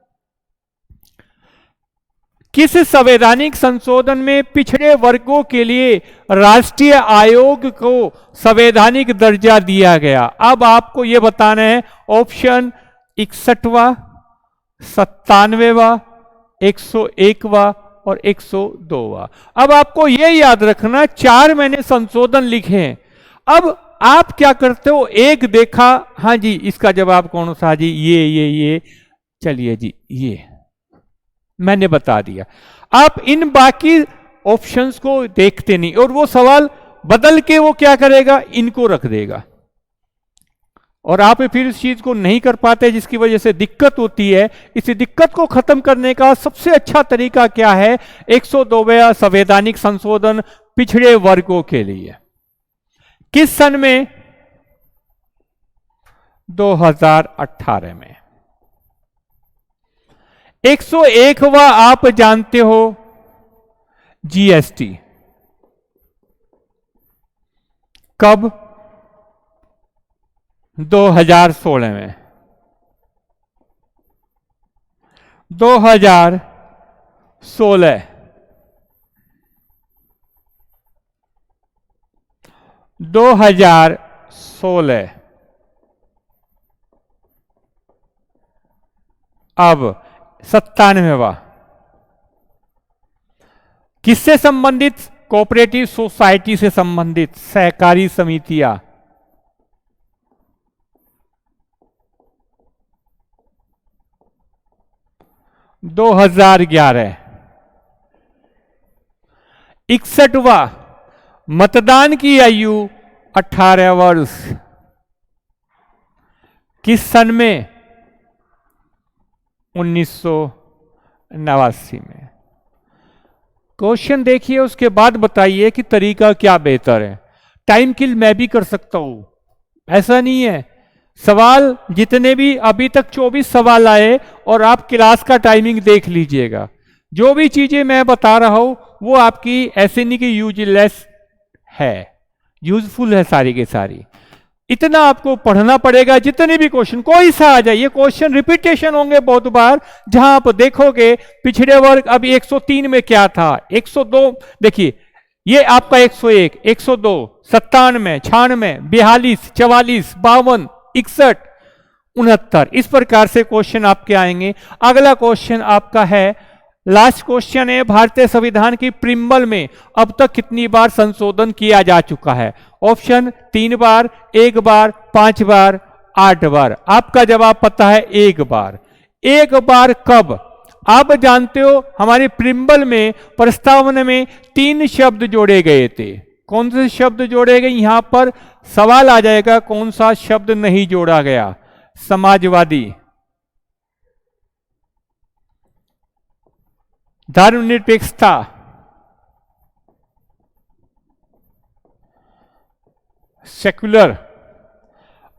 किस संवैधानिक संशोधन में पिछड़े वर्गों के लिए राष्ट्रीय आयोग को संवैधानिक दर्जा दिया गया? अब आपको यह बताना है। ऑप्शन 61वां, 97वां, 101वां और 102वां। अब आपको यह याद रखना, 4 मैंने संशोधन लिखे हैं। अब आप क्या करते हो, एक देखा, हाँ जी इसका जवाब कौन सा जी, ये चलिए जी ये मैंने बता दिया। आप इन बाकी ऑप्शंस को देखते नहीं और वो सवाल बदल के वो क्या करेगा, इनको रख देगा और आप फिर इस चीज को नहीं कर पाते, जिसकी वजह से दिक्कत होती है। इस दिक्कत को खत्म करने का सबसे अच्छा तरीका क्या है, 102वां संवैधानिक संशोधन पिछड़े वर्गों के लिए। किस सन में? 2018 में। 101वां आप जानते हो, जीएसटी। कब? 2016 में। 2016 2016 अब 97वां किससे संबंधित? कोऑपरेटिव सोसाइटी से संबंधित सहकारी समितियां। - 2011। 61वां मतदान की आयु 18 वर्ष। किस सन में? 1989 में। क्वेश्चन देखिए, उसके बाद बताइए कि तरीका क्या बेहतर है। टाइम किल मैं भी कर सकता हूं, ऐसा नहीं है। सवाल जितने भी अभी तक 24 सवाल आए और आप क्लास का टाइमिंग देख लीजिएगा। जो भी चीजें मैं बता रहा हूं वो आपकी ऐसे नहीं कि यूजलेस है, यूजफुल है सारी की सारी। इतना आपको पढ़ना पड़ेगा, जितने भी क्वेश्चन कोई सा आ जाए, ये क्वेश्चन रिपीटेशन होंगे बहुत बार, जहां आप देखोगे पिछड़े वर्ग। अभी 103 में क्या था, 102 देखिए, ये आपका 101, 102, 97, 96, 42, 44, 52, 61, 69, इस प्रकार से क्वेश्चन आपके आएंगे। अगला क्वेश्चन आपका है, लास्ट क्वेश्चन है, भारतीय संविधान की प्रिम्बल में अब तक कितनी बार संशोधन किया जा चुका है? ऑप्शन 3 बार, 1 बार, 5 बार, 8 बार। आपका जवाब पता है 1 बार। 1 बार कब? आप जानते हो हमारे प्रिम्बल में प्रस्तावना में 3 शब्द जोड़े गए थे। कौन से शब्द जोड़े गए? यहां पर सवाल आ जाएगा कौन सा शब्द नहीं जोड़ा गया। समाजवादी, धर्मनिरपेक्षता, सेक्युलर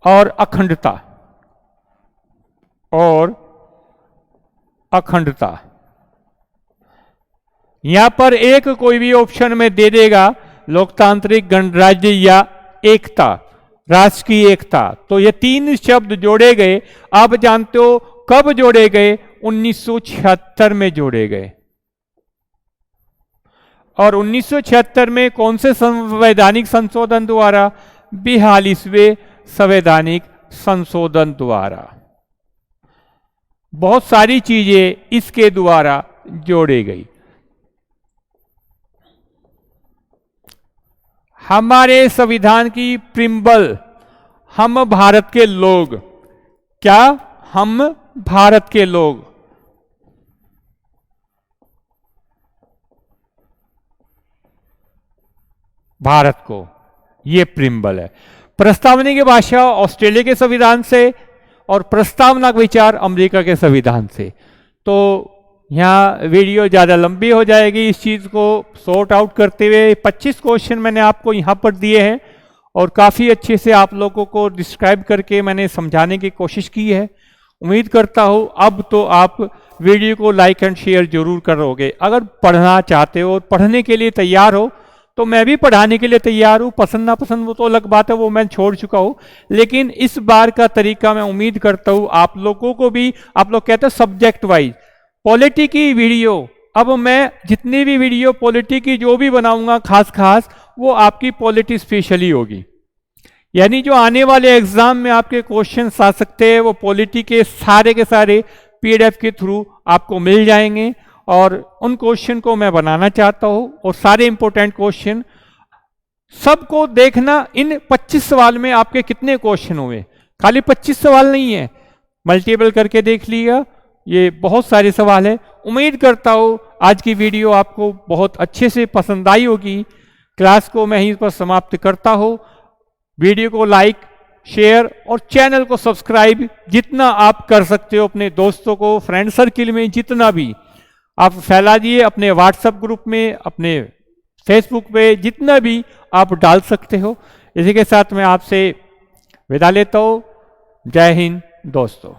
और अखंडता, यहां पर एक कोई भी ऑप्शन में दे देगा, लोकतांत्रिक गणराज्य या एकता, राष्ट्र की एकता। तो ये 3 शब्द जोड़े गए। आप जानते हो कब जोड़े गए? 1976 में जोड़े गए। और 1976 में कौन से संवैधानिक संशोधन द्वारा? 42वें संवैधानिक संशोधन द्वारा। बहुत सारी चीजें इसके द्वारा जोड़ी गई। हमारे संविधान की प्रिम्बल, हम भारत के लोग। क्या? हम भारत के लोग। भारत को, ये प्रिम्बल है। प्रस्तावना की भाषा ऑस्ट्रेलिया के संविधान से और प्रस्तावना का विचार अमेरिका के संविधान से। तो यहाँ वीडियो ज़्यादा लंबी हो जाएगी, इस चीज़ को सॉर्ट आउट करते हुए 25 क्वेश्चन मैंने आपको यहाँ पर दिए हैं और काफ़ी अच्छे से आप लोगों को डिस्क्राइब करके मैंने समझाने की कोशिश की है। उम्मीद करता हूँ अब तो आप वीडियो को लाइक एंड शेयर जरूर करोगे। अगर पढ़ना चाहते हो और पढ़ने के लिए तैयार हो तो मैं भी पढ़ाने के लिए तैयार हूँ। पसंद ना पसंद वो तो अलग बात है, वो मैं छोड़ चुका हूँ, लेकिन इस बार का तरीका मैं उम्मीद करता हूँ आप लोगों को भी। आप लोग कहते हैं सब्जेक्ट वाइज पॉलिटी की वीडियो, अब मैं जितनी भी वीडियो पॉलिटी की जो भी बनाऊंगा खास वो आपकी पॉलिटी स्पेशली होगी। यानी जो आने वाले एग्जाम में आपके क्वेश्चन आ सकते हैं वो पॉलिटी के सारे PDF के थ्रू आपको मिल जाएंगे और उन क्वेश्चन को मैं बनाना चाहता हूं और सारे इंपॉर्टेंट क्वेश्चन सबको देखना। इन 25 सवाल में आपके कितने क्वेश्चन हुए, खाली 25 सवाल नहीं है, मल्टीपल करके देख लिया, ये बहुत सारे सवाल है। उम्मीद करता हूं आज की वीडियो आपको बहुत अच्छे से पसंद आई होगी। क्लास को मैं यहीं पर समाप्त करता हूं। वीडियो को लाइक, शेयर और चैनल को सब्सक्राइब जितना आप कर सकते हो अपने दोस्तों को, फ्रेंड सर्किल में जितना भी आप फैला दिए, अपने व्हाट्सएप ग्रुप में, अपने फेसबुक पे जितना भी आप डाल सकते हो। इसी के साथ मैं आपसे विदा लेता हूँ। जय हिंद दोस्तों।